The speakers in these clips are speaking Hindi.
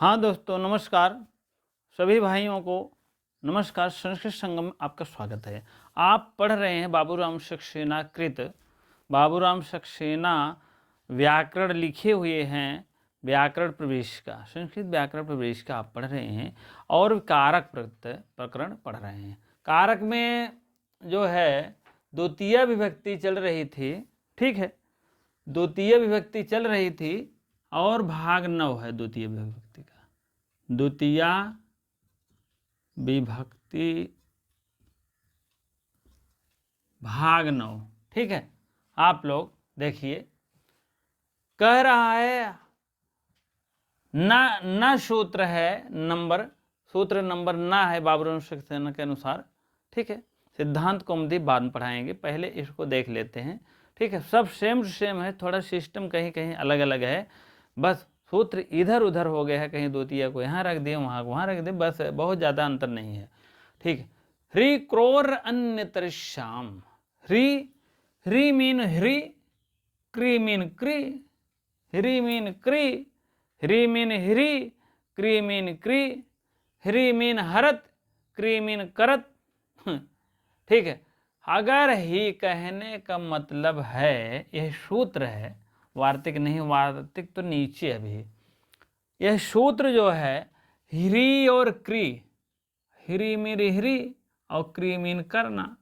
हाँ दोस्तों, नमस्कार। सभी भाइयों को नमस्कार। संस्कृत संगम में आपका स्वागत है। आप पढ़ रहे हैं बाबूराम सक्सेना कृत। बाबूराम सक्सेना व्याकरण लिखे हुए हैं, व्याकरण प्रवेशिका, संस्कृत व्याकरण प्रवेशिका आप पढ़ रहे हैं और कारक प्रकरण पढ़ रहे हैं। कारक में जो है द्वितीय विभक्ति चल रही थी, ठीक है, द्वितीय विभक्ति चल रही थी और भाग 9 है द्वितीय विभक्ति का। द्वितीया विभक्ति भाग 9, ठीक है। आप लोग देखिए, कह रहा है न सूत्र है नंबर, सूत्र नंबर ना है बाबूराम सक्सेना के अनुसार, ठीक है। सिद्धांत कौमुदी बाद में पढ़ाएंगे, पहले इसको देख लेते हैं, ठीक है। सब सेम टू सेम है, थोड़ा सिस्टम कहीं कहीं अलग अलग है, बस सूत्र इधर उधर हो गया है, कहीं द्वितीय को यहाँ रख दिए, वहाँ रख दिए, बस बहुत ज़्यादा अंतर नहीं है, ठीक है। ह्री क्रोर अन्यतरश्याम, ह्री मीन ह्री, क्री मीन क्री, ह्री मीन क्री, ह्री मीन ह्री, क्री मीन क्री, ह्री मीन हरत, क्री मीन करत, ठीक है। अगर ही कहने का मतलब है, यह सूत्र है, वार्तिक नहीं, वार्तिक तो नीचे अभी। यह सूत्र जो है ह्री और क्री, ह्री मीन ह्री और क्री मीन करना,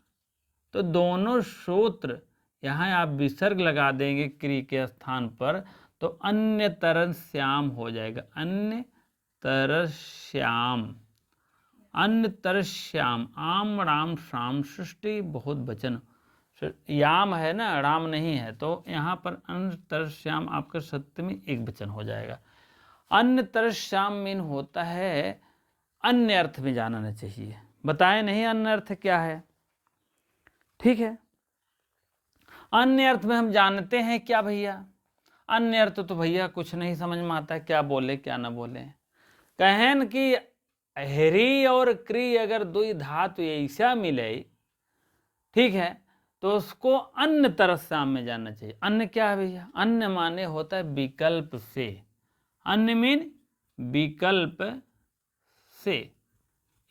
तो दोनों सूत्र यहाँ आप विसर्ग लगा देंगे क्री के स्थान पर, तो अन्य तरश्याम हो जाएगा। अन्य तरश्याम, अन्य तरश्याम, आम राम शाम, सृष्टि बहुत वचन, याम है ना, राम नहीं है, तो यहाँ पर अन्य तरश्याम आपका सप्तमी एक वचन हो जाएगा। अन्य तरश्याम मीन होता है अन्य अर्थ में जानना चाहिए। बताए नहीं अन्य अर्थ क्या है, ठीक है। अन्य अर्थ में हम जानते हैं क्या भैया, अन्य अर्थ तो भैया कुछ नहीं समझ में आता है, क्या बोले क्या ना बोले। कहन कि ह्री और क्री अगर दो धातु ऐसा मिले, ठीक है, तो उसको अन्य तरश्याम में जानना चाहिए। अन्य क्या है भैया, अन्य माने होता है विकल्प से, अन्य मीन विकल्प से।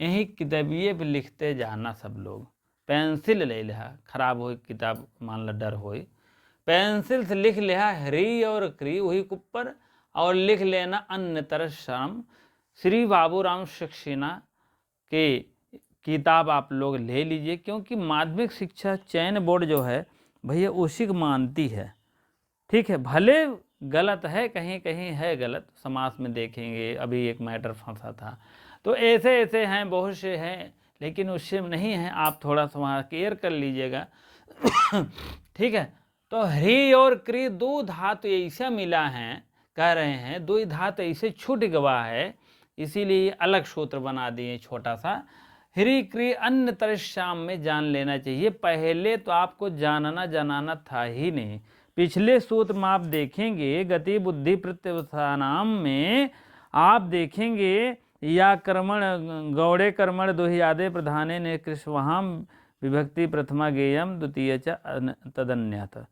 यही किताबिए पे लिखते जाना सब लोग, पेंसिल ले लिया, खराब हो किताब मान ला डर हो, पेंसिल से लिख लिया ह्री और क्री वही ऊपर, और लिख लेना अन्य तरश्याम। श्री बाबूराम सक्सेना के किताब आप लोग ले लीजिए, क्योंकि माध्यमिक शिक्षा चयन बोर्ड जो है भैया उसी को मानती है, ठीक है। भले गलत है, कहीं कहीं है गलत, समास में देखेंगे, अभी एक मैटर फंसा था, तो ऐसे ऐसे हैं, बहुत से हैं, लेकिन उससे नहीं है, आप थोड़ा सा वहाँ केयर कर लीजिएगा, ठीक है। तो ह्री और क्री दो धातु ऐसा मिला है, कह रहे हैं दो धातु ऐसे छूट गवा है, इसीलिए अलग सूत्र बना दिए छोटा सा। ह्री क्री अन्य तरश्याम में जान लेना चाहिए, पहले तो आपको जानना था ही नहीं। पिछले सूत्र में आप देखेंगे गति बुद्धि प्रत्यवसानाम में आप देखेंगे या कर्मण गौड़े कर्मण दोहियादे प्रधाने ने कृष्वहाम विभक्ति प्रथमा गेयम द्वितीय च तदन्यत।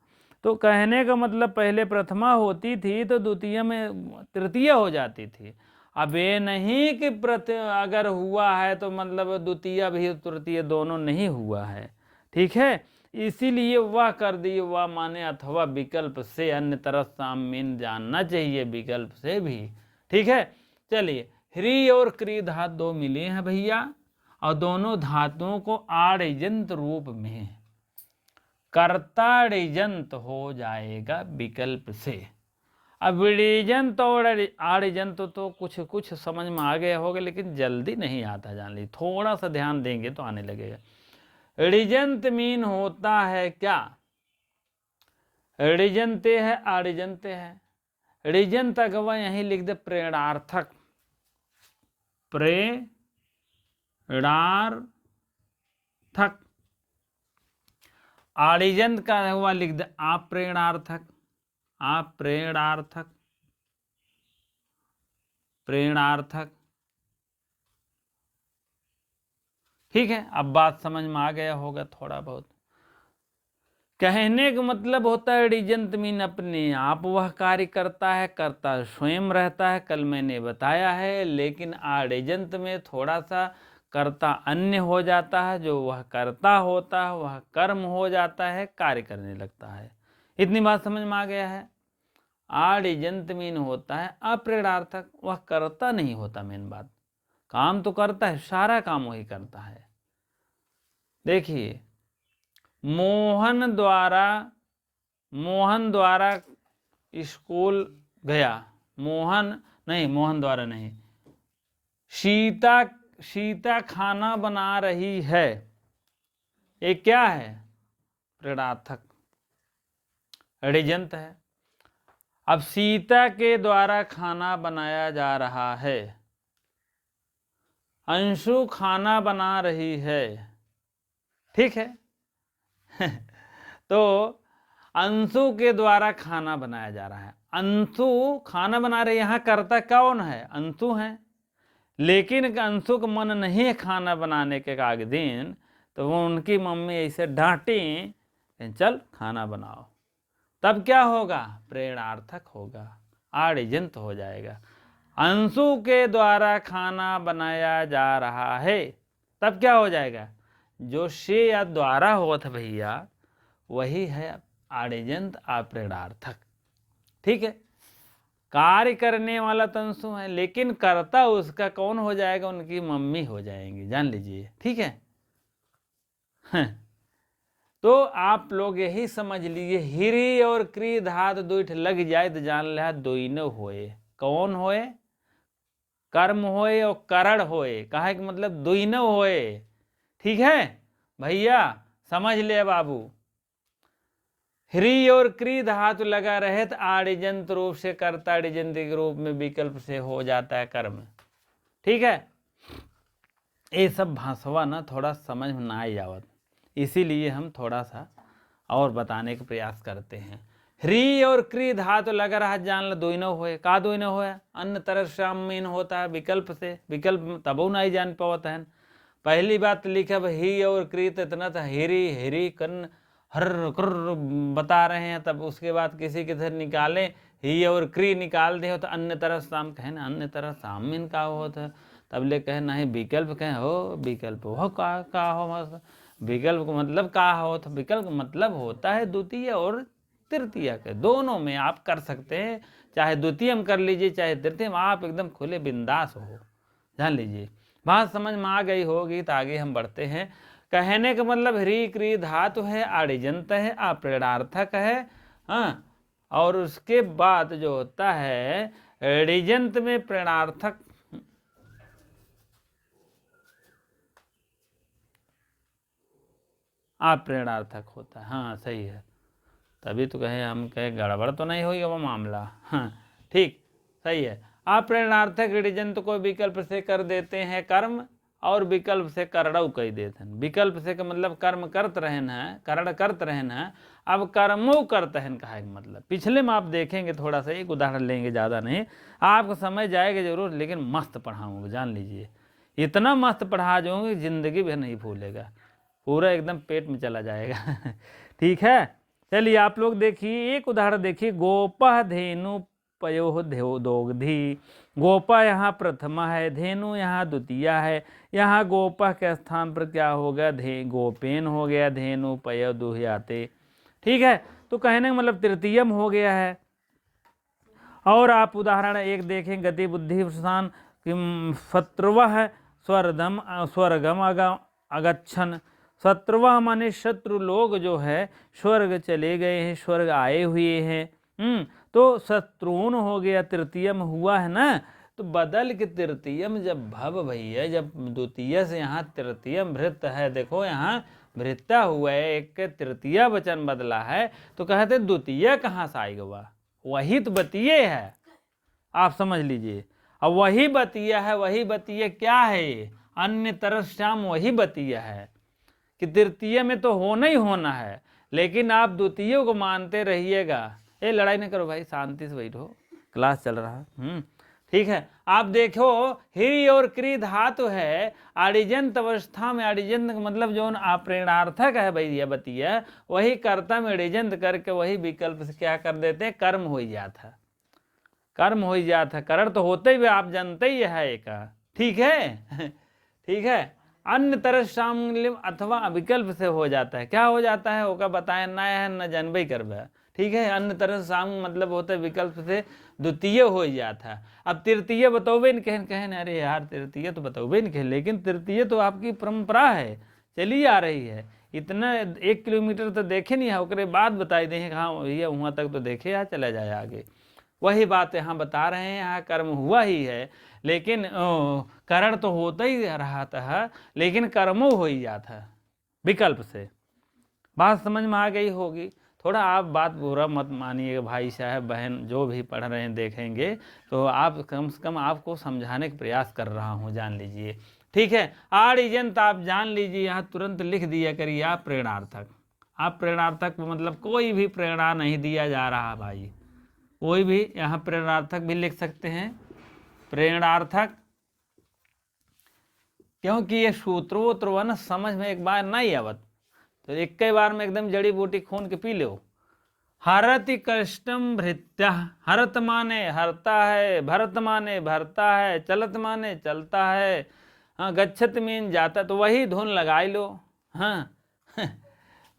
तो कहने का मतलब पहले प्रथमा होती थी तो द्वितीय में तृतीय हो जाती थी। अब ये नहीं कि अगर हुआ है तो मतलब द्वितीय भी तृतीय दोनों नहीं हुआ है, ठीक है। इसीलिए वह कर दिए, वह माने अथवा विकल्प से, अन्य तरफ सामीन जानना चाहिए विकल्प से भी, ठीक है। चलिए, ह्री और क्री धातु दो मिले हैं भैया, और दोनों धातुओं को आड़जंत रूप में कर्ताड़जंत हो जाएगा विकल्प से। अब ऋजंत और आड़जंत तो कुछ कुछ समझ में आ गया होगा, लेकिन जल्दी नहीं आता, जान लीजिए, थोड़ा सा ध्यान देंगे तो आने लगेगा। ऋजंत मीन होता है क्या, ऋजंते है आड़जंते है, ऋजंत अगवा यहीं लिख दे प्रेरणार्थक, प्रेरणार्थक। आड़जंत का हुआ लिख दे अप्रेरणार्थक, अप्रेरणार्थक, प्रेरणार्थक, ठीक है। अब बात समझ में आ गया होगा थोड़ा बहुत। कहने का मतलब होता है डिजंत मीन अपने आप वह कार्य करता है, करता स्वयं रहता है, कल मैंने बताया है। लेकिन आडिजंत में थोड़ा सा कर्ता अन्य हो जाता है, जो वह कर्ता होता है वह कर्म हो जाता है, कार्य करने लगता है। इतनी बात समझ में आ गया है। आडिजंत मीन होता है अप्रेरणार्थक, वह करता नहीं होता। मेन बात, काम तो करता है, सारा काम वही करता है। देखिए, मोहन द्वारा स्कूल गया, मोहन द्वारा नहीं, सीता खाना बना रही है, ये क्या है? प्रेरणार्थक, ऋजंत है। अब सीता के द्वारा खाना बनाया जा रहा है, अंशु खाना बना रही है, ठीक है। तो अंशु के द्वारा खाना बनाया जा रहा है, अंशु खाना बना रहे, यहाँ करता कौन है? अंशु है। लेकिन अंशु का मन नहीं है खाना बनाने के काग दिन, तो वो उनकी मम्मी ऐसे डांटी, चल खाना बनाओ, तब क्या होगा? प्रेरणार्थक होगा, आडिजंत हो जाएगा। अंशु के द्वारा खाना बनाया जा रहा है, तब क्या हो जाएगा? जो से या द्वारा हुआ था भैया, वही है आडिजंत अप्रेरणार्थक, ठीक है। कार्य करने वाला तंसु है, लेकिन कर्ता उसका कौन हो जाएगा? उनकी मम्मी हो जाएंगी, जान लीजिए, ठीक है। तो आप लोग यही समझ लीजिए, हिरी और क्री धातु दुठ लग जाए तो जान लिया दोनों होए। कौन होए? कर्म होए और करण होए, कहा कि मतलब दोनों होए, ठीक है भैया, समझ ले बाबू। ह्री और क्री धातु लगा रहे तो आडिजंत रूप से कर्ता आडिजंत के रूप में विकल्प से हो जाता है कर्म, ठीक है। ये सब भाषवा ना थोड़ा समझ में ना आई आवत, इसीलिए हम थोड़ा सा और बताने का प्रयास करते हैं। ह्री और क्री धातु लगा रहा, जान लो दोनों होए। का दोनों होए? अन्य तरह श्यामीन होता है विकल्प से, विकल्प तबो नहीं जान पावत है। पहली बात लिखा ही और क्री तो इतना था, हिरी हिरी कन हर कर बता रहे हैं, तब उसके बाद किसी के तरह निकाले ही और क्री निकाल दे हो तो अन्य तरह शाम कहे ना, अन्य तरह शामिन का होता, तब ले कहे नहीं विकल्प कहे हो, विकल्प हो का हो, विकल्प का मतलब का हो, तो विकल्प मतलब होता है द्वितीय और तृतीय के, दोनों में आप कर सकते हैं, चाहे द्वितीय में कर लीजिए चाहे तृतीय में, आप एकदम खुले बिंदास हो, जान लीजिए। बात समझ में आ गई होगी तो आगे हम बढ़ते हैं। कहने का मतलब ह्री क्री धातु है, आडिजंत है, अप्रेरणार्थक है, हाँ। और उसके बाद जो होता है ऋजंत में प्रेरणार्थक, अप्रेरणार्थक होता है, हाँ सही है। तभी तो कहे हम कहे गड़बड़ तो नहीं होगी वो मामला, हाँ ठीक सही है। अप्रेरणार्थक ऋजंत को विकल्प से कर देते हैं कर्म, और विकल्प से करणऊ कह देते हैं। विकल्प से का मतलब कर्म करत रहन है, करण करत रहन है, अब कर्मो करते हैं कहा मतलब। पिछले में आप देखेंगे, थोड़ा सा एक उदाहरण लेंगे, ज़्यादा नहीं, आपको समझ जाएगा जरूर, लेकिन मस्त पढ़ाऊँगा, जान लीजिए। इतना मस्त पढ़ा जाऊँगी जिंदगी भी नहीं भूलेगा, पूरा एकदम पेट में चला जाएगा। ठीक है, चलिए आप लोग देखिए एक उदाहरण देखिए। गोपः धेनु पयोः दोग्धी, गोपा यहाँ प्रथमा है, धेनु यहाँ द्वितीय है। यहाँ गोपः के स्थान पर क्या हो गया? गोपेन हो गया, धेनु पय दुह्याते, ठीक है। तो कहने का मतलब तृतीयम हो गया है। और आप उदाहरण एक देखें, गति बुद्धि प्रस्थान शत्रुवः स्वर्गम अगच्छन, शत्रुवः माने शत्रु लोग जो है स्वर्ग चले गए हैं, स्वर्ग आए हुए हैं। तो शत्रुन हो गया, तृतीयम हुआ है ना, तो बदल के तृतीयम जब भव भैया, जब द्वितीय से यहाँ तृतीयम भृत है, देखो यहाँ भृता हुआ है, एक तृतीय वचन बदला है, तो कहते द्वितीय कहाँ से आएगा? वही तो बतीय है, आप समझ लीजिए। अब वही बतीय है, वही बतीय क्या है? अन्य तरफ श्याम वही बतीय है कि तृतीय में तो होना ही होना है, लेकिन आप द्वितीय को मानते रहिएगा। ये लड़ाई नहीं करो भाई, शांति से बैठो, क्लास चल रहा है। ठीक है। आप देखो ही और क्री धातु है, अडिजंत अवस्था में, अडिजंत का मतलब जो अप्रेरणार्थक है भैया बतिया, वही कर्ता में अडिजंत करके वही विकल्प से क्या कर देते हैं, कर्म हो जाता, कर्म हो जाता। करण तो होते ही आप जानते ही है एक, ठीक है ठीक है। अन्य तरह शामिल अथवा विकल्प से हो जाता है, क्या हो जाता है होगा बताए ना है न जानबे करबे, ठीक है। अन्य तरह शाम मतलब होता है विकल्प से द्वितीय हो जाता है। अब तृतीय बतौबे न कहन अरे यार तृतीय तो बतौबे न कहें, लेकिन तृतीय तो आपकी परंपरा है, चली आ रही है। इतना 1 किलोमीटर तो देखे नहीं है, उसके बाद बताई दें हाँ भैया वहाँ तक तो देखे या चला जाए आगे। वही बात यहाँ बता रहे हैं, यहाँ कर्म हुआ ही है, लेकिन करण तो होता ही रहा था, लेकिन कर्मो हो ही जाता विकल्प से। बात समझ में आ गई होगी। थोड़ा आप बात बुरा मत मानिएगा भाई साहब बहन, जो भी पढ़ रहे हैं देखेंगे तो आप कम से कम आपको समझाने का प्रयास कर रहा हूँ, जान लीजिए, ठीक है। आड़िजंत आप जान लीजिए, यहाँ तुरंत लिख दिया करिए आप प्रेरणार्थक। आप प्रेरणार्थक मतलब कोई भी प्रेरणा नहीं दिया जा रहा भाई, कोई भी, यहाँ प्रेरणार्थक भी लिख सकते हैं, प्रेरणार्थक, क्योंकि ये सूत्रोत्र न समझ में एक बार नहीं आवत, तो एक कई बार में एकदम जड़ी बूटी खून के पी लो। हरति कष्टम भृत्या, हरत माने हरता है, भरत माने भरता है, चलत माने चलता है, हाँ गच्छत मीन जाता, तो वही धुन लगाई लो। हाँ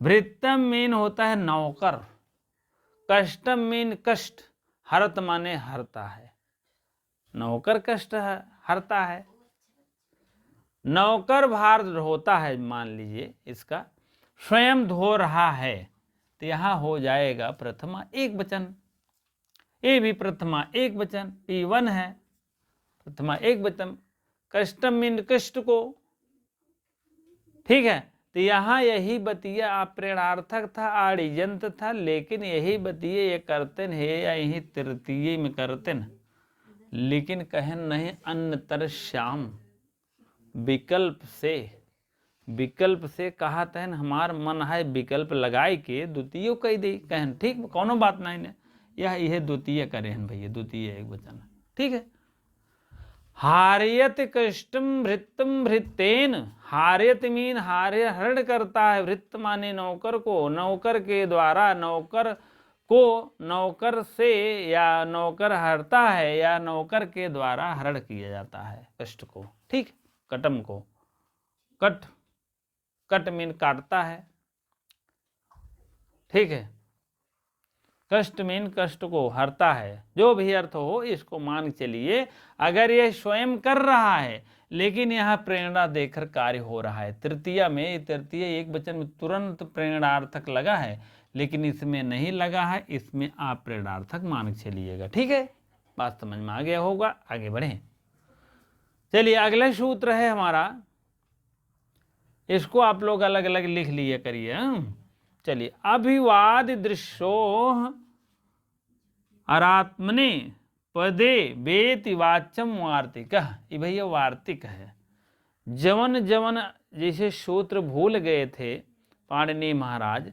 भृत्यम मीन होता है नौकर, कष्टम मीन कष्ट, हरत माने हरता है, नौकर कष्ट है हरता है, नौकर भार होता है, मान लीजिए इसका स्वयं धो रहा है, तो यहाँ हो जाएगा प्रथमा एक वचन, ये भी प्रथमा एक वचन, P1 है, प्रथमा एक वचन, कष्टम मीन कष्ट को, ठीक है। तो यहाँ यही बतिया अप्रेरणार्थक था, आड़िजंत था, लेकिन यही बतिया ये करते है या यही तृतीय में करते न, लेकिन कहन नहीं अन्यतर श्याम विकल्प से, विकल्प से कहा तहन हमार मन है विकल्प लगाए के द्वितीय कह दी कहन, ठीक कोनो बात नहीं ने, यह द्वितीय करे हन भैया, द्वितीय एक वचन, ठीक है। हार्यत कष्टम भृतम भृतेन, हार्यत मीन हार्य हरण करता है, भृत माने नौकर को, नौकर के द्वारा, नौकर को नौकर से, या नौकर हरता है या नौकर के द्वारा हरण किया जाता है कष्ट को, ठीक, कटम को, कट, कट मीन काटता है, ठीक है, कष्ट मीन कष्ट को हरता है, जो भी अर्थ हो इसको मान चलिए। अगर ये स्वयं कर रहा है लेकिन यहाँ प्रेरणा देकर कार्य हो रहा है, तृतीया में, तृतीय एक वचन में तुरंत प्रेरणार्थक लगा है, लेकिन इसमें नहीं लगा है, इसमें आप प्रेरणार्थक मान चलिएगा, ठीक है। बात समझ में आ गया होगा, आगे बढ़े। चलिए अगला सूत्र है हमारा, इसको आप लोग अलग अलग लिख लिया करिए। चलिए, अभिवाद दृश्यो अरात्मने पदे वेति वाच्यम वार्तिक, ये भैया वार्तिक है। जवन जवन जैसे सूत्र भूल गए थे पाणिनि महाराज,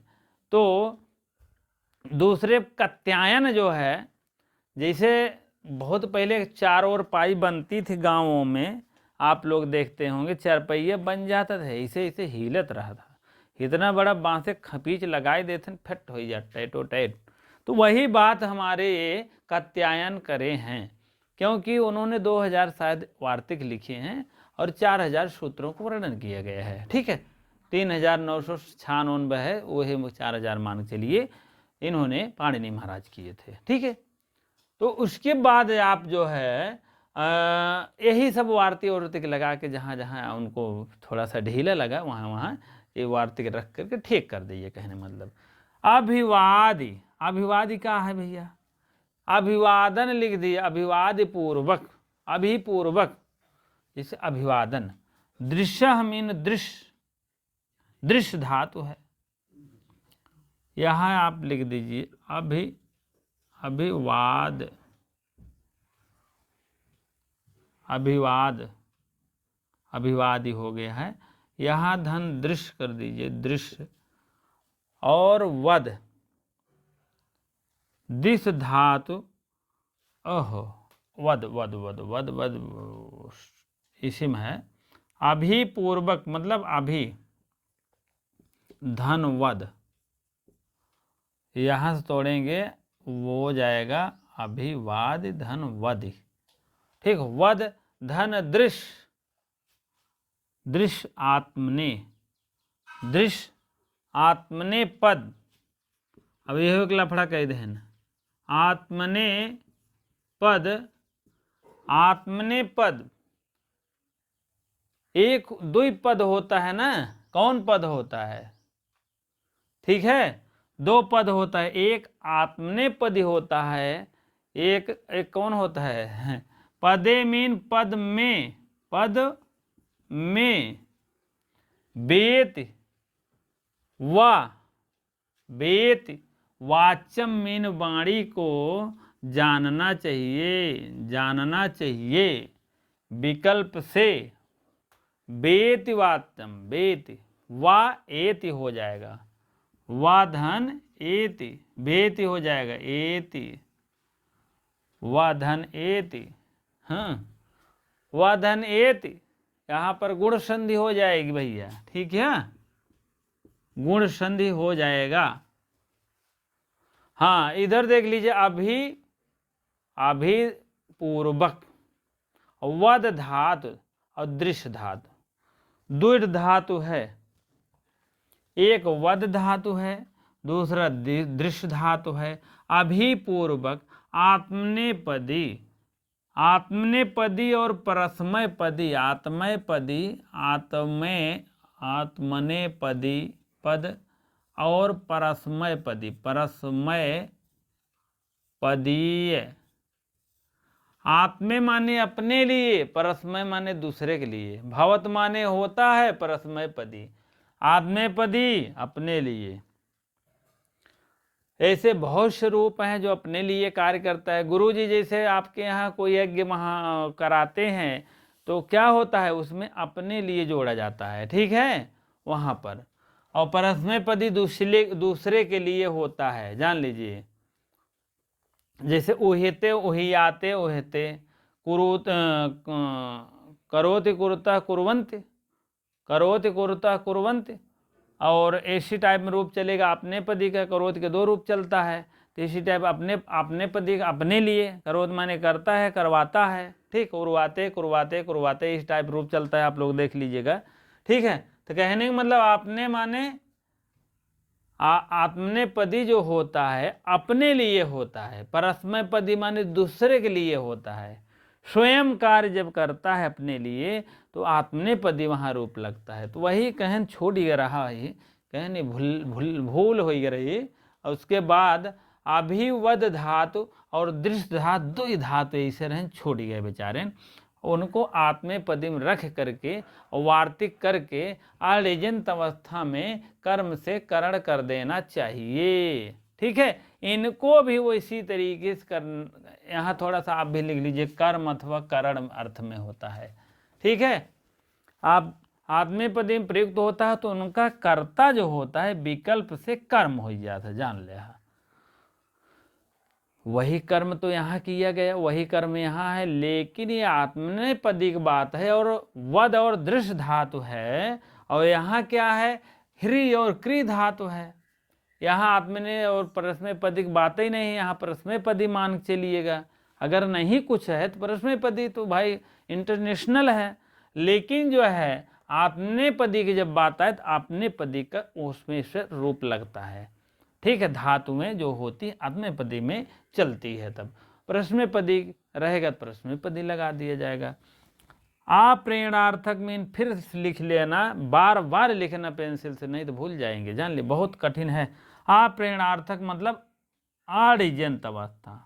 तो दूसरे कात्यायन जो है, जैसे बहुत पहले चार ओर पाई बनती थी गांवों में, आप लोग देखते होंगे चारपहिया बन जाता था, ऐसे ऐसे हिलत रहा था, इतना बड़ा बांसे खपीच लगाए देते फिट हो जाता टैटो टैट। तो वही बात हमारे ये कात्यायन करे हैं, क्योंकि उन्होंने 2000 शायद वार्तिक लिखे हैं और 4000 सूत्रों को वर्णन किया गया है, ठीक है। 3996 है, वही 4000 मान चलिए इन्होंने पाणिनि महाराज किए थे, ठीक है। तो उसके बाद आप जो है यही सब वार्तिक वार्तिक लगा के जहाँ जहाँ उनको थोड़ा सा ढीला लगा वहाँ वहाँ ये वार्तिक रख करके ठीक कर दीजिए, कहने मतलब। अभिवादी, अभिवादी क्या है भैया, अभिवादन लिख दिए, अभिवाद पूर्वक, अभिपूर्वक, जैसे अभिवादन। दृश्य मीन दृश्य, दृश्य धातु है, यहाँ आप लिख दीजिए अभिवाद, अभिवाद, अभिवादी हो गया है, यहाँ धन दृश्य कर दीजिए, दृश्य, और वद दिस धातु, ओहो वद वद वद वद वद इसिम है। अभिपूर्वक मतलब अभी, धनवद, यहाँ से तोड़ेंगे वो हो जाएगा अभिवाद धनवद। ठीक, वद धन दृश्य, दृश्य आत्मने, दृश्य आत्मने पद। अब यह एक लफड़ा कह देन, आत्मने पद, आत्मने पद एक दुई पद होता है ना, कौन पद होता है? ठीक है, दो पद होता है, एक आत्मनेपदी होता है, एक कौन होता है? पदे मीन पद में, पद में, वेत वा, वेत वाचम मीन वाणी को जानना चाहिए, जानना चाहिए, विकल्प से वेति वाच्यम, वेति वा एति हो जाएगा, वा धन एति, वेति हो जाएगा एति, वा धन एति, हाँ वा धन एति, यहाँ पर गुण संधि हो जाएगी भैया। ठीक है, गुण संधि हो जाएगा। हाँ, इधर देख लीजिए, अभी, अभिपूर्वक, वद धातु और दृश्य धातु, द्विड़ धातु है, एक वद धातु है, दूसरा दृश्य धातु है। अभिपूर्वक आत्मनेपदी, आत्मनेपदी और परस्मयपदी, आत्मयपदी, आत्मनेपदी पद और परस्मयपदी, परस्मय पदीय। आत्मे माने अपने लिए, परस्मय माने दूसरे के लिए, भवत माने होता है, परस्मय पदी, आत्मेपदी अपने लिए। ऐसे बहुत से रूप हैं जो अपने लिए कार्य करता है। गुरु जी जैसे आपके यहाँ कोई यज्ञ कराते हैं तो क्या होता है, उसमें अपने लिए जोड़ा जाता है, ठीक है, वहाँ पर। और परस्मयपदी दूसरे के लिए होता है, जान लीजिए। जैसे उहिते, उहियाते, उहिते, कुरुत, करोति कुरुता कुर्वन्ति, करोति कुरुता कुर्वन्ति। और ऐसी टाइप में रूप चलेगा अपने पदी का, करोत के दो रूप चलता है। तो इसी टाइप अपने पदी का अपने लिए, करोत माने करता है, करवाता है, ठीक, उर्वाते कुर्वाते कुर्वाते, इस टाइप रूप चलता है, आप लोग देख लीजिएगा। ठीक है, तो कहने का मतलब आपने माने आत्मने पदी जो होता है अपने लिए होता है, परस्मय पदी माने दूसरे के लिए होता है। स्वयं कार्य जब करता है अपने लिए तो आत्मने पदी वहाँ रूप लगता है। तो वही कहन छोड़ ही रहा है, कहने भूल हो रही। और उसके बाद अभिवद धातु और दृश्य धातु, दो धातु ऐसे रहें छोड़ गए बेचारे, उनको आत्मेपदी में रख करके वार्तिक करके आलेजंत अवस्था में कर्म से करण कर देना चाहिए। ठीक है, इनको भी वो इसी तरीके से कर, यहाँ थोड़ा सा आप भी लिख लीजिए, कर्म अथवा करण अर्थ में होता है। ठीक है, आप आत्मेपदी में प्रयुक्त होता है तो उनका कर्ता जो होता है विकल्प से कर्म हो जाता है, जान ले। वही कर्म तो यहाँ किया गया, वही कर्म यहाँ है, लेकिन ये आत्मनेपदी की बात है और वद और दृश्य धातु है। और यहाँ क्या है, ह्री और क्री धातु है। यहाँ आत्मने और परस्मयपदी की बात ही नहीं है, यहाँ परस्मयपदी मान चलिएगा। अगर नहीं कुछ है तो परस्मयपदी तो भाई इंटरनेशनल है, लेकिन जो है आत्मनेपदी की जब बात आए तो आत्मनेपदी का उसमें से रूप लगता है। ठीक है, धातु में जो होती है आत्मनेपदी में चलती है, तब परस्मयपदी रहेगा तो परस्मयपदी लगा दिया जाएगा। अप्रेरणार्थक में फिर लिख लेना, बार बार लिखना पेंसिल से, नहीं तो भूल जाएंगे, जान ली बहुत कठिन है। अप्रेरणार्थक मतलब आड़िजंत अवस्था,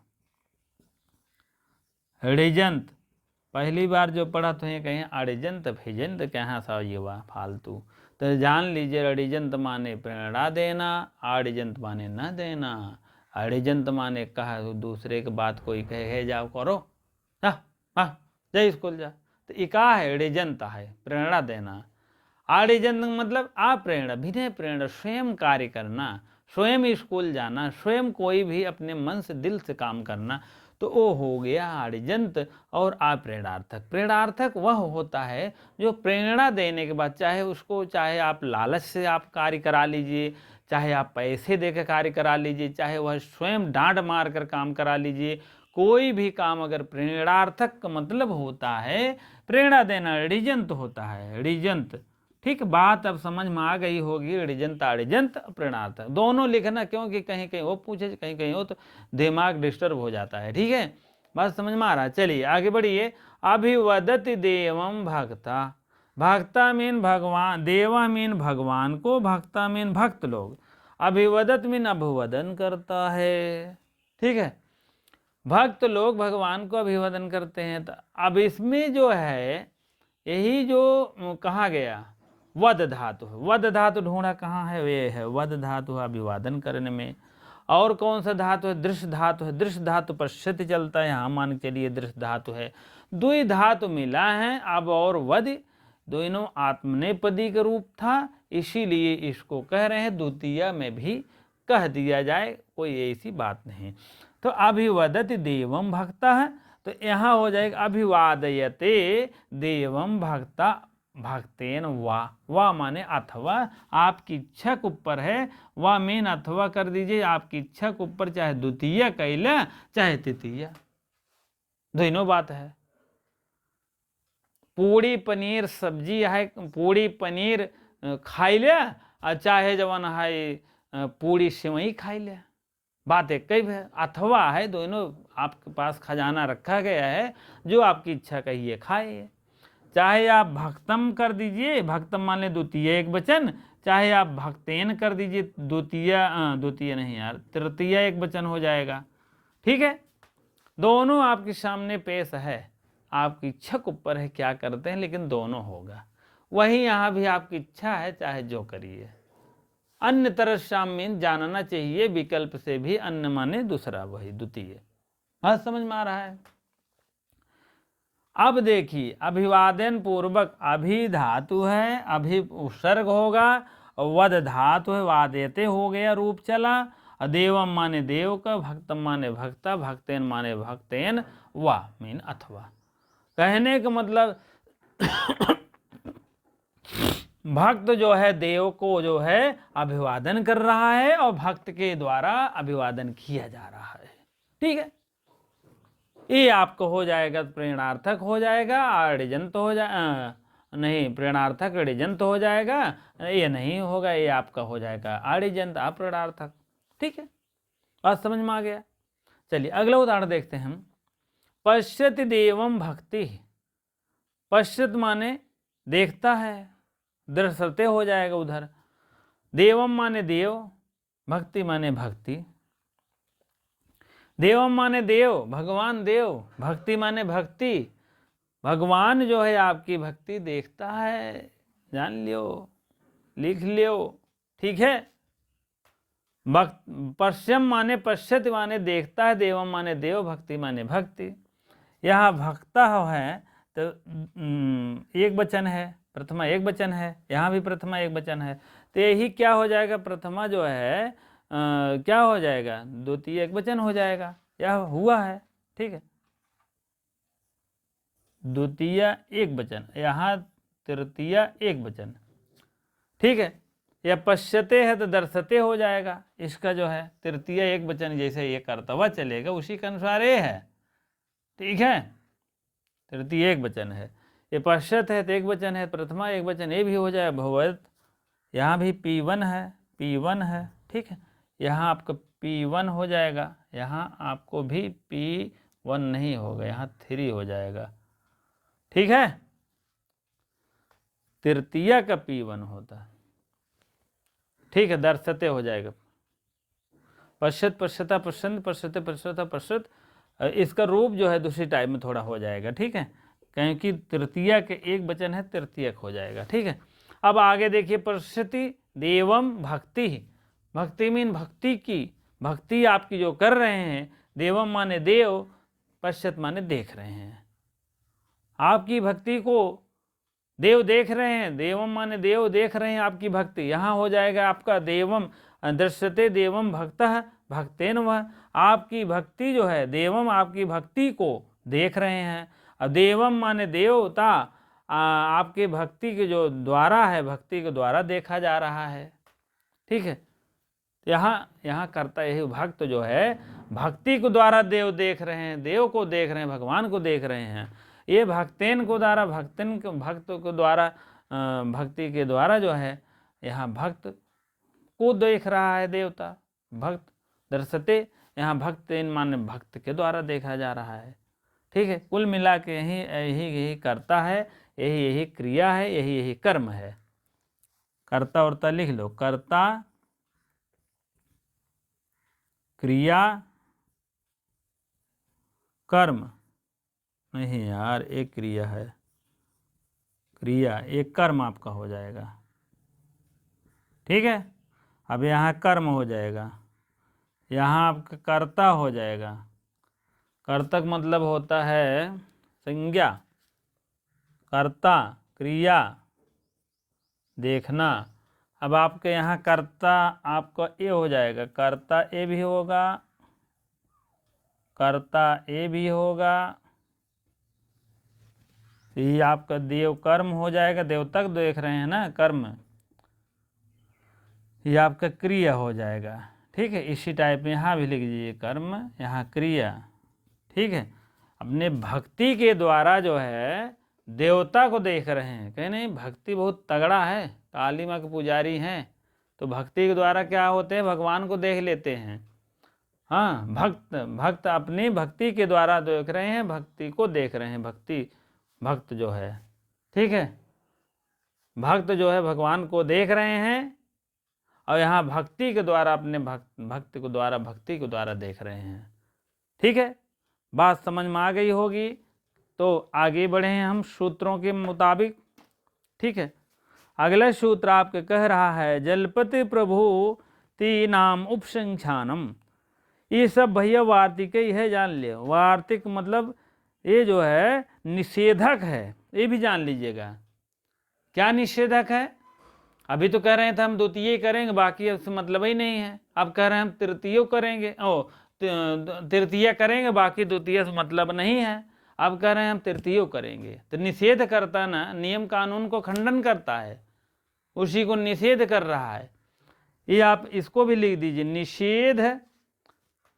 ऋजंत, पहली बार जो पढ़ा तो ये कहें अड़िजंत भिजंत, कहाँ सा ये हुआ फालतू। तो जान लीजिए, अड़िजंत माने प्रेरणा देना, आड़िजंत माने न देना। अड़िजंत माने कहा दूसरे के बात कोई कहे जाओ करो, जा स्कूल जा, तो इका है अड़िजंत है प्रेरणा देना। आड़िजंत मतलब अप्रेरणा, बिना प्रेरणा, स्वयं कार्य करना, स्वयं स्कूल जाना, स्वयं कोई भी अपने मन से दिल से काम करना, तो वो हो गया आर्यजंत। और अप्रेरणार्थक, प्रेरणार्थक वह होता है जो प्रेरणा देने के बाद, चाहे उसको, चाहे आप लालच से आप कार्य करा लीजिए, चाहे आप पैसे देकर कार्य करा लीजिए, चाहे वह स्वयं डांट मार कर काम करा लीजिए, कोई भी काम अगर प्रेरणार्थक का मतलब होता है प्रेरणा देना, ऋजंत होता है, ऋजंत। ठीक, बात अब समझ में आ गई होगी। ऋजंत आर्यजंत प्रेरणार्थक दोनों लिखना, क्योंकि कहीं कहीं वो पूछे, कहीं कहीं वो, तो दिमाग डिस्टर्ब हो जाता है। ठीक है, बात समझ में आ रहा है। चलिए आगे बढ़िए। अभिवदति देवम भक्ता, भक्ता मीन भगवान, देवा मीन भगवान को, भक्ता मीन भक्त लोग, अभिवदत मीन अभिवदन करता है। ठीक है, भक्त लोग भगवान को अभिवादन करते हैं। तो अब इसमें जो है यही जो कहा गया वद धातु, वद धातु ढूंढा कहाँ है, वे है वद धातु अभिवादन करने में। और कौन सा धातु है, दृश्य धातु है। दृश्य धातु पश्यति चलता है, यहाँ मान के लिए दृश्य धातु है। द्वि धातु मिला है अब, और वद दोनों आत्मनेपदी का रूप था, इसीलिए इसको कह रहे हैं द्वितीय में भी कह दिया जाए, कोई ऐसी बात नहीं। तो अभिवदति देवम भक्ता है, तो यहाँ हो जाएगा अभिवादयते देवम भक्ता भक्तेन वा माने अथवा, आपकी इच्छा के ऊपर है, वा मेन अथवा कर दीजिए, आपकी इच्छा के ऊपर, चाहे द्वितीय कैला चाहे तृतीय, दोनों बात है। पूड़ी पनीर सब्जी है, पूड़ी पनीर खाई ले, और चाहे जवन है पूड़ी सेवई खाई ले, बात एक ही है। अथवा है, दोनों आपके पास खजाना रखा गया है, जो आपकी इच्छा कहिए खाइए। चाहे आप भक्तम कर दीजिए, भक्तम माने द्वितीय एक वचन, चाहे आप भक्तेन कर दीजिए, द्वितीय नहीं यार, तृतीय एक वचन हो जाएगा। ठीक है, दोनों आपके सामने पेश है, आपकी इच्छा के ऊपर है क्या करते हैं, लेकिन दोनों होगा। वही यहाँ भी आपकी इच्छा है, चाहे जो करिए। अन्य तरह शामिल जानना चाहिए, विकल्प से भी, अन्य माने दूसरा, वही द्वितीय। बात समझ में आ रहा है। अब देखिए, अभिवादन पूर्वक, अभि धातु है, अभि उपसर्ग होगा, वद धातु है, वादेते हो गया, रूप चला, देवम माने देव का, भक्तम माने भक्ता, भक्तेन माने भक्तेन, वा मीन अथवा। कहने का मतलब भक्त जो है देव को जो है अभिवादन कर रहा है, और भक्त के द्वारा अभिवादन किया जा रहा है। ठीक है, ये आपको हो जाएगा, प्रेरणार्थक हो जाएगा, ऋजंत हो जाए, नहीं प्रेरणार्थक ऋजंत हो जाएगा, ये नहीं होगा, ये आपका हो जाएगा अऋजंत अप्रेरणार्थक। ठीक है, बात समझ में आ गया। चलिए अगला उदाहरण देखते हैं हम। पश्यति देवम भक्ति, पश्यत माने देखता है, दृश्यते हो जाएगा उधर। देवम माने देव, भक्ति माने भक्ति, देवम माने देव, भगवान देव, भक्ति माने भक्ति, भगवान जो है आपकी भक्ति देखता है, जान लियो, लिख लियो। ठीक है, पश्यम माने पश्यति माने देखता है, देवम माने देव, भक्ति माने भक्ति। यहाँ भक्ता है तो एक वचन है, प्रथमा एक वचन है, यहाँ भी प्रथमा एक वचन है, तो यही क्या हो जाएगा, प्रथमा जो है क्या हो जाएगा, द्वितीय एक वचन हो जाएगा, यह हुआ है। ठीक है, द्वितीय एक वचन, यहाँ तृतीय एक वचन। ठीक है, यह पश्यते है तो दर्शते हो जाएगा, इसका जो है तृतीय एक वचन जैसे ये कर्तव्य चलेगा उसी के अनुसार ये है। ठीक है, तृतीय एक वचन है, ये पश्यत है तो एक वचन है, प्रथमा एक वचन, ये भी हो जाए भगवत। यहाँ भी P1 है, P1 है। ठीक है, यहाँ आपका P1 हो जाएगा, यहाँ आपको भी P1 नहीं होगा, यहाँ 3 हो जाएगा। ठीक है, तृतीय का P1 होता है। ठीक है, दर्शते हो जाएगा, पश्यत पश्यता पश्यंत, पश्यते पश्यता पश्यत, इसका रूप जो है दूसरी टाइप में थोड़ा हो जाएगा। ठीक है, क्योंकि तृतीय के एक वचन है, तृतीयक हो जाएगा। ठीक है, अब आगे देखिए, पश्यति देवम भक्ति, भक्ति मीन भक्ति की, भक्ति आपकी जो कर रहे हैं, देवम माने देव, पश्यत माने देख रहे हैं, आपकी भक्ति को देव देख रहे हैं, देवम माने देव देख रहे हैं आपकी भक्ति। यहाँ हो जाएगा आपका देवम, दृश्यते देवम भक्तः, भक्तेन वह आपकी भक्ति जो है, देवम आपकी भक्ति को देख रहे हैं। अब देवम माने देवता, आपके भक्ति के जो द्वारा है, भक्ति के द्वारा देखा जा रहा है। ठीक है, यहाँ करता यही, भक्त जो है भक्ति को द्वारा देव देख रहे हैं, देव को देख रहे हैं, भगवान को देख रहे हैं। ये भक्तेन को द्वारा, भक्त को द्वारा, भक्ति के द्वारा जो है यहाँ भक्त को देख रहा है देवता। भक्त दर्शते, यहाँ भक्तेन माने भक्त के द्वारा देखा जा रहा है। ठीक है, कुल मिला के यही करता है, यही क्रिया है, यही कर्म है। कर्ता वर्ता लिख लो, कर्ता क्रिया कर्म, नहीं यार एक क्रिया है, क्रिया एक कर्म आपका हो जाएगा। ठीक है, अब यहाँ कर्म हो जाएगा, यहाँ आपका कर्ता हो जाएगा। कर्तक मतलब होता है संज्ञा, कर्ता क्रिया देखना। अब आपके यहाँ कर्ता आपका ए हो जाएगा, कर्ता ए भी होगा, कर्ता ए भी होगा। ये आपका देव कर्म हो जाएगा, देवतक देख रहे हैं ना कर्म, ये आपका क्रिया हो जाएगा। ठीक है, इसी टाइप में यहाँ भी लिख दीजिए कर्म, यहाँ क्रिया। ठीक है, अपने भक्ति के द्वारा जो है देवता को देख रहे हैं। कहीं नहीं, भक्ति बहुत तगड़ा है, काली माँ के पुजारी हैं, तो भक्ति के द्वारा क्या होते हैं, भगवान को देख लेते हैं। हाँ, भक्त अपनी भक्ति के द्वारा देख रहे हैं, भक्ति को देख रहे हैं, भक्त जो है। ठीक है, भक्त जो है भगवान को देख रहे हैं, और यहाँ भक्ति के द्वारा अपने भक्ति को द्वारा देख रहे हैं। ठीक है, बात समझ में आ गई होगी। तो आगे बढ़े हैं हम सूत्रों के मुताबिक। ठीक है, अगला सूत्र आपके कह रहा है, जलपति प्रभु ती नाम उपसंख्यानम। ये सब भैया वार्तिक ही है, जान लियो। वार्तिक मतलब ये जो है निषेधक है, ये भी जान लीजिएगा। क्या निषेधक है? अभी तो कह रहे थे हम द्वितीय करेंगे, बाकी उससे मतलब ही नहीं है। अब कह रहे हैं हम तृतीय करेंगे, तृतीय करेंगे, बाकी द्वितीय से मतलब नहीं है। अब कह रहे हैं हम तृतीय करेंगे, तो निषेध करता ना, नियम कानून को खंडन करता है, उसी को निषेध कर रहा है। ये आप इसको भी लिख दीजिए,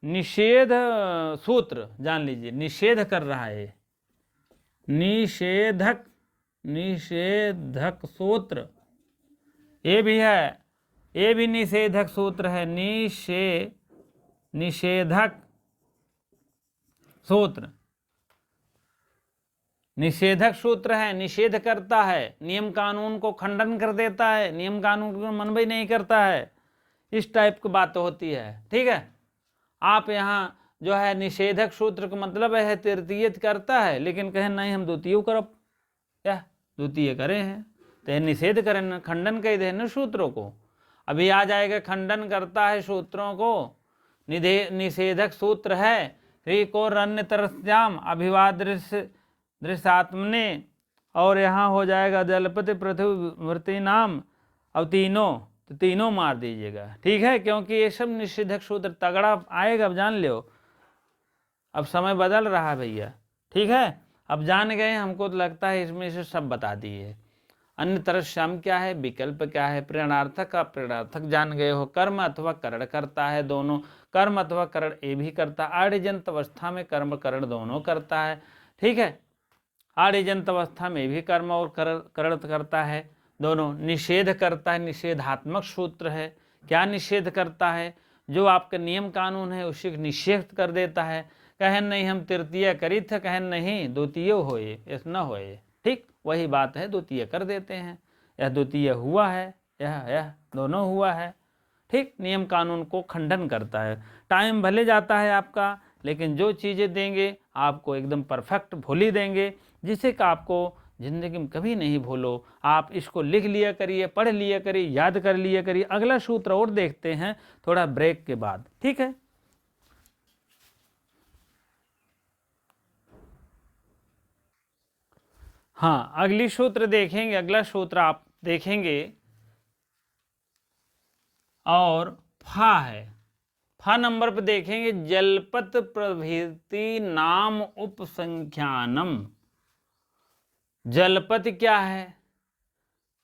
निषेध सूत्र जान लीजिए, निषेध कर रहा है, निषेधक सूत्र ये भी है, ये भी निषेधक सूत्र है, निषेधक सूत्र, निषेधक सूत्र है, निषेध करता है, नियम कानून को खंडन कर देता है, नियम कानून को मन भी नहीं करता है, इस टाइप की बात होती है। ठीक है, आप यहाँ जो है निषेधक सूत्र का मतलब है तृतीय करता है, लेकिन कहें नहीं हम द्वितीय करब, क्या द्वितीय करे हैं, तो निषेध करें, खंडन कह दे न सूत्रों को। अभी आ जाएगा खंडन करता है सूत्रों को, निषेधक सूत्र है। ह्रीको रण्य तरस्याम अभिवाद दृश्यात्मने, और यहाँ हो जाएगा जलपति पृथ्वी नाम, अब तीनों, तो तीनों मार दीजिएगा। ठीक है, क्योंकि ये सब निषेधक सूत्र तगड़ा आएगा, अब जान लो। अब समय बदल रहा है भैया। ठीक है, अब जान गए, हमको तो लगता है इसमें से सब बता दिए। अन्य तरस्याम क्या है, विकल्प क्या है, प्रेरणार्थक का प्रेरणार्थक जान गए हो, कर्म अथवा करण करता है, दोनों कर्म अथवा करण ये भी करता है। आर्यजंत अवस्था में कर्म करण दोनों करता है। ठीक है, आर्यजंत अवस्था में भी कर्म और करण करता है, दोनों। निषेध करता है, निषेधात्मक सूत्र है। क्या निषेध करता है? जो आपका नियम कानून है उसी को निषेध कर देता है। कहें नहीं हम तृतीय करी थे, कहें नहीं द्वितीय होए, ऐसा न होए। ठीक, वही बात है, द्वितीय कर देते हैं। यह द्वितीय हुआ है, यह दोनों हुआ है। ठीक, नियम कानून को खंडन करता है। टाइम भले जाता है आपका, लेकिन जो चीज़ें देंगे आपको एकदम परफेक्ट भूल ही देंगे, जिसे कि आपको जिंदगी में कभी नहीं भूलो। आप इसको लिख लिया करिए, पढ़ लिया करिए, याद कर लिया करिए। अगला सूत्र और देखते हैं थोड़ा ब्रेक के बाद। ठीक है, हाँ, अगली सूत्र देखेंगे। अगला सूत्र आप देखेंगे और फा है, फा नंबर पे देखेंगे जलपत प्रभृति नाम उपसंख्यानम। जलपत क्या है?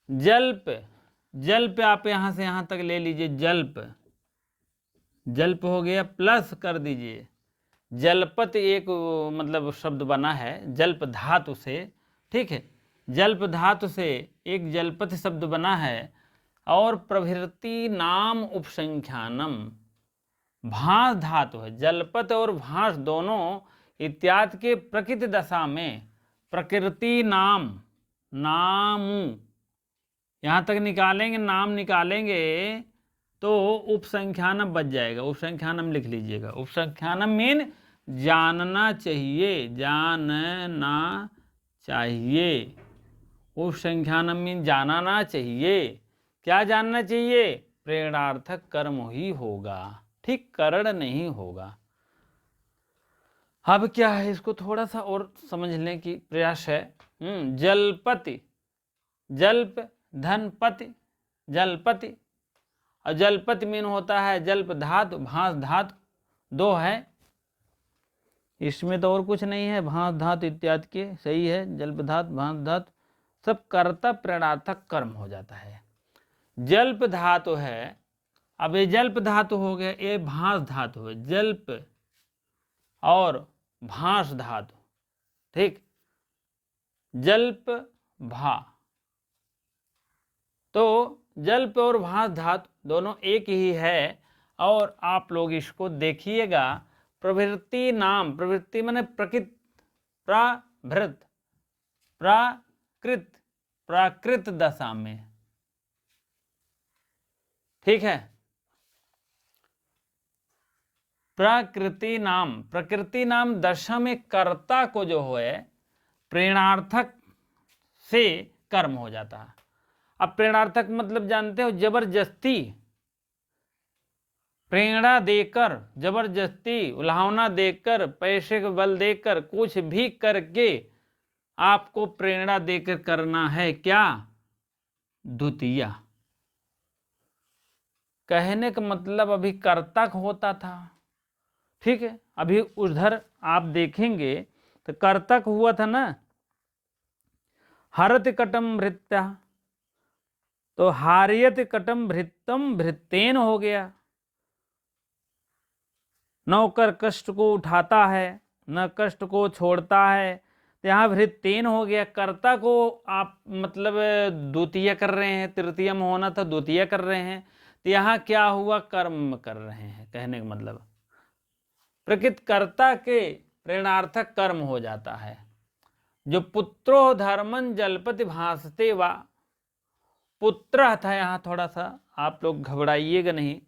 जल्प, जल्प आप यहां से यहां तक ले लीजिए, जल्प, जल्प हो गया, प्लस कर दीजिए जलपत, एक मतलब शब्द बना है जल्प धातु से, ठीक है, जल्प धातु से एक जलपत शब्द बना है, और प्रभृति नाम उपसंख्यानम, भांस धातु है, जलपत और भांस दोनों इत्यादि के प्रकृति दशा में प्रकृति नाम, नाम यहां तक निकालेंगे, नाम निकालेंगे तो उपसंख्यानम बच जाएगा। उपसंख्यानम लिख लीजिएगा। उपसंख्यानम मीन जानना चाहिए, जानना चाहिए। उपसंख्यानम मीन जानना चाहिए। क्या जानना चाहिए? प्रेरणार्थक कर्म ही होगा, ठीक, करण नहीं होगा। अब क्या है, इसको थोड़ा सा और समझने की प्रयास है। जलपति, जल्प धनपति, जलपति, और जलपति मीन होता है जल्प धातु, भांस धातु, दो है, इसमें तो और कुछ नहीं है, भांस धातु इत्यादि के, सही है, जल्प धातु, भांस धातु, सब कर्ता प्रेरणार्थक कर्म हो जाता है। जल्प धातु है, अब ये जल्प धातु हो गया, ये भांस धातु है, जल्प और भांस धातु, ठीक, जल्प भा, तो जल्प और भांस धातु दोनों एक ही है। और आप लोग इसको देखिएगा, प्रवृत्ति नाम, प्रवृत्ति माने प्रकृत, प्राभृत, प्राकृत, प्राकृत दशा में, ठीक है, प्रकृति नाम, प्रकृति नाम दशा में कर्ता को जो है प्रेरणार्थक से कर्म हो जाता है। अब प्रेरणार्थक मतलब जानते हो, जबरदस्ती प्रेरणा देकर, जबरदस्ती उल्हावना देकर, पैसे के बल देकर, कुछ भी करके आपको प्रेरणा देकर करना है। क्या? द्वितीय। कहने का मतलब अभी कर्तक होता था, ठीक है, अभी उधर आप देखेंगे तो कर्तक हुआ था ना, हरत कटम भृत्या, तो हारियत कटम भृतम भृतेन हो गया। नौकर कष्ट को उठाता है, न कष्ट को छोड़ता है, तो यहाँ भृतेन हो गया। कर्ता को आप मतलब द्वितीय कर रहे हैं, तृतीय में होना था, द्वितीय कर रहे हैं, तो यहाँ क्या हुआ? कर्म कर रहे हैं। कहने का मतलब प्रकृत कर्ता के प्रेरणार्थक कर्म हो जाता है। जो पुत्रो धर्मन जलपति भासते वा, पुत्र था, यहाँ थोड़ा सा आप लोग घबराइएगा नहीं,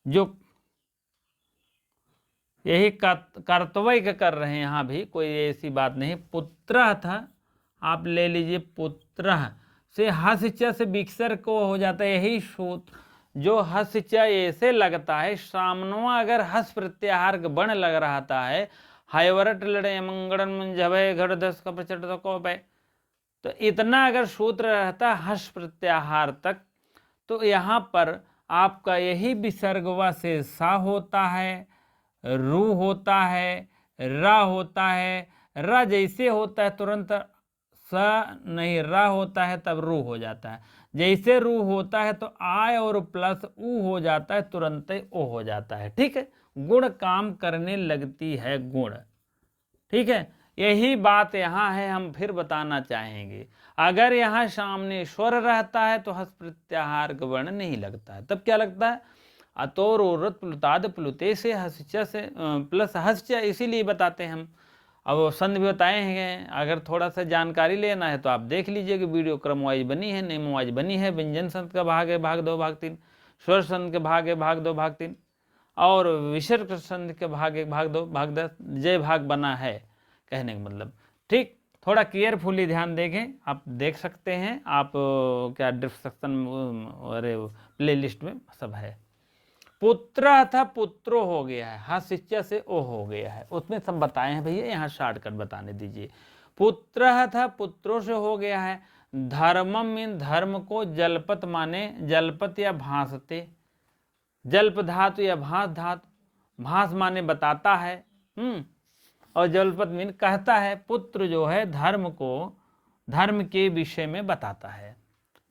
जो यही कर्तव्य कर रहे हैं, यहाँ भी कोई ऐसी बात नहीं। पुत्र था, आप ले लीजिए, पुत्र से हस से विक्षर को हो जाता है, यही सूत्र। जो हस ऐसे लगता है, सामनवा अगर हस प्रत्याहार का बण लग रहा है, हायवरट लड़े मंगड़न मंझवे घड़ दस का प्रचट को पे, तो इतना अगर सूत्र रहता हस प्रत्याहार तक, तो यहाँ पर आपका यही विसर्गवा से सा होता है, रू होता है, रा होता है, रा जैसे होता है तुरंत स नहीं, रा होता है तब रू हो जाता है, जैसे रू होता है तो आय और प्लस ऊ हो जाता है, तुरंत ओ हो जाता है, ठीक है, गुण काम करने लगती है, गुण, ठीक है। यही बात यहाँ है, हम फिर बताना चाहेंगे। अगर यहाँ सामने स्वर रहता है तो हस प्रत्याहार का वर्ण नहीं लगता है, तब क्या लगता है? अतोर औरत प्लुताद प्लुते से हस्च से प्लस हस्च, इसीलिए बताते हैं हम। अब संधि भी बताए हैं, अगर थोड़ा सा जानकारी लेना है तो आप देख लीजिए कि वीडियो क्रम वाइज बनी है, नियम वाइज बनी है। व्यंजन संत का भाग है भाग 2 भाग 3, स्वर संत के भाग है भाग 2 भाग 3, और विसर्ग संत के भाग 1 भाग 2 भाग 10 जय भाग बना है। कहने का मतलब, ठीक, थोड़ा केयरफुली ध्यान देखें, आप देख सकते हैं, आप क्या डिस्क्रिप्शन अरे प्ले लिस्ट में सब है। पुत्र था, पुत्रो हो गया है, हाँ शिक्षा से ओ हो गया है, उसमें सब बताए हैं भैया, यहाँ शॉर्टकट बताने दीजिए। पुत्र था, पुत्रों से हो गया है। धर्मम मीन धर्म को, जलपत माने जलपत या भांसते, जल्प धातु या भास धातु, भास माने बताता है, और जल्पत मीन कहता है। पुत्र जो है धर्म को, धर्म के विषय में बताता है,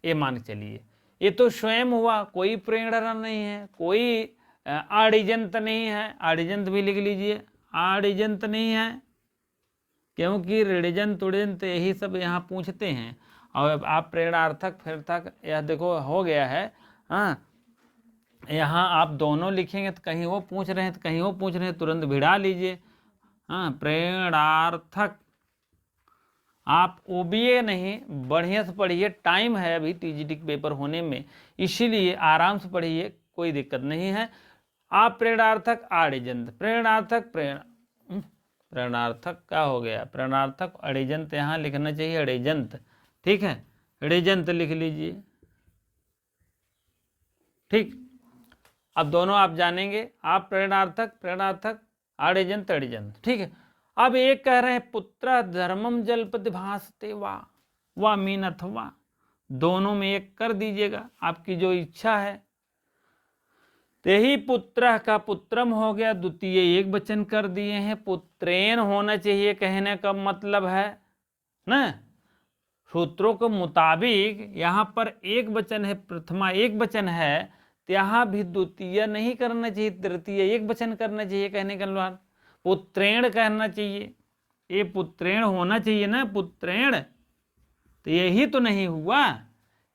ये मान चलिए। ये तो स्वयं हुआ, कोई प्रेरणा नहीं है, कोई आड़िजंत नहीं है। आड़िजंत भी लिख लीजिए, आड़िजंत नहीं है, क्योंकि ऋणजंत उड़जंत यही सब यहाँ पूछते हैं। और आप प्रेरणार्थक फिरतक यह देखो हो गया है। हाँ, यहाँ आप दोनों लिखेंगे तो कहीं वो पूछ रहे हैं तो कहीं वो पूछ रहे हैं, तुरंत भिड़ा लीजिए। हाँ, प्रेरणार्थक आप ओबीए नहीं, बढ़िया से पढ़िए, टाइम है अभी टीजीटी पेपर होने में, इसीलिए आराम से पढ़िए, कोई दिक्कत नहीं है। आप प्रेरणार्थक आड़िजंत, प्रेरणार्थक प्रेरणार्थक क्या हो गया, प्रेरणार्थक अड़िजंत, यहाँ लिखना चाहिए अड़िजंत, ठीक है, अड़िजंत लिख लीजिए, ठीक। अब दोनों आप जानेंगे, आप प्रेरणार्थक आड़िजंत अड़िजंत, ठीक है। अब एक कह रहे हैं पुत्र धर्मम जल्पति भासते वा मीन अथवा, दोनों में एक कर दीजिएगा, आपकी जो इच्छा है। तो यही पुत्र का पुत्रम हो गया, द्वितीय एक वचन कर दिए हैं। पुत्रेन होना चाहिए, कहने का मतलब है ना, सूत्रों के मुताबिक यहाँ पर एक वचन है, प्रथमा एक वचन है, तो यहाँ भी द्वितीय नहीं करना चाहिए, तृतीय एक वचन करना चाहिए। कहने का मतलब पुत्रेण कहना चाहिए, ये पुत्रेण होना चाहिए ना, पुत्रेण। तो यही तो नहीं हुआ,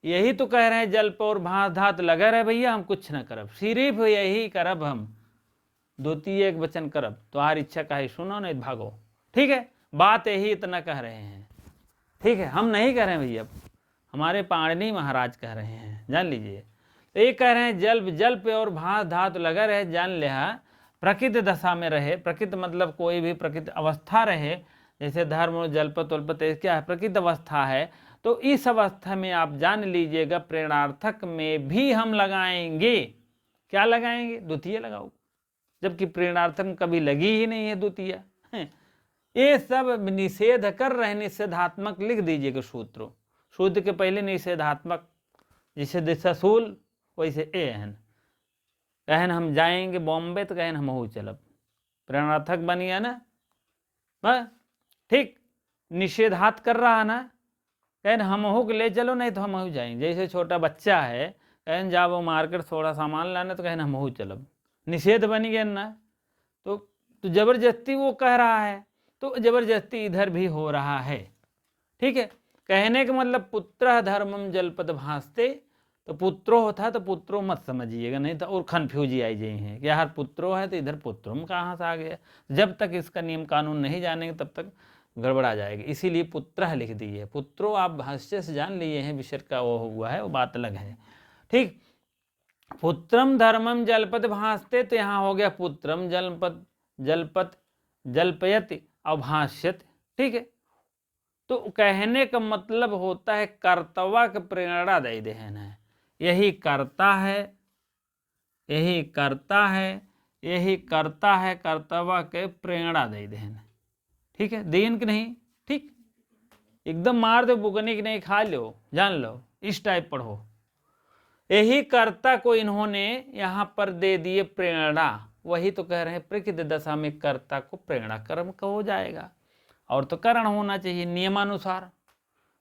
यही तो कह रहे हैं जल्प और भास धात लगा रहे भैया, हम कुछ न करब, सिर्फ यही करब, हम द्वितीय एक वचन करब, तुम्हार इच्छा का ही सुनो नहीं भागो, ठीक है। बात यही इतना कह रहे हैं, ठीक है, हम नहीं कह रहे हैं भैया, हमारे पाणिनि महाराज कह रहे हैं, जान लीजिए। तो ये कह रहे हैं जल्प और भास धातु लगा रहे, जान लिया, प्रकृत दशा में रहे, प्रकृत मतलब कोई भी प्रकृत अवस्था रहे, जैसे धर्म जल्पत उल्पत क्या है, प्रकृत अवस्था है। तो इस अवस्था में आप जान लीजिएगा प्रेरणार्थक में भी हम लगाएंगे, क्या लगाएंगे, द्वितीय लगाओ, जबकि प्रेरणार्थक में कभी लगी ही नहीं है द्वितीय। ये सब निषेध कर रहे, निषेधात्मक लिख दीजिएगा सूत्रों, सूत्र के पहले निषेधात्मक, जैसे दिशाशूल वैसे एहन, कहन हम जाएंगे बॉम्बे तो कहन हम चलब, प्रेरणार्थक बन गया ना, बस ठीक। निषेधात कर रहा ना, कहन हम के ले चलो, नहीं तो हम जाएंगे। जैसे छोटा बच्चा है, कहन जा वो मार्केट थोड़ा सामान लाना, तो कहन हम चलब, निषेध बन गया ना। तो जबरदस्ती वो कह रहा है, तो जबरदस्ती इधर भी हो रहा है, ठीक है। कहने का मतलब पुत्र धर्मम जलपद भासते, तो पुत्रो होता तो पुत्रो मत समझिएगा, नहीं तो और कन्फ्यूज आई जाए हैं कि यार पुत्रो है तो इधर पुत्रों कहाँ से आ गया। जब तक इसका नियम कानून नहीं जानेंगे तब तक गड़बड़ा जाएगी, इसीलिए पुत्र लिख दिए। पुत्रो आप भाष्य से जान लिए हैं, विषय का वो हुआ है, वो बात अलग है, ठीक। पुत्रम धर्मम जलपत भासते, तो यहाँ हो गया पुत्रम जलपत जल्पयति अभाष्यत, ठीक है। तो कहने का मतलब होता है कर्तव्य का प्रेरणा दे देना है, यही करता है, यही करता है, यही करता है, कर्तव्य के प्रेरणा दे देना, ठीक है। देन कि नहीं, ठीक, एकदम मार दो बुकनी की नहीं, खा लो, जान लो, इस टाइप पढ़ो। यही कर्ता को इन्होंने यहाँ पर दे दिए प्रेरणा, वही तो कह रहे हैं प्रकृति दशा में कर्ता को प्रेरणा कर्म का हो जाएगा, और तो करण होना चाहिए नियमानुसार,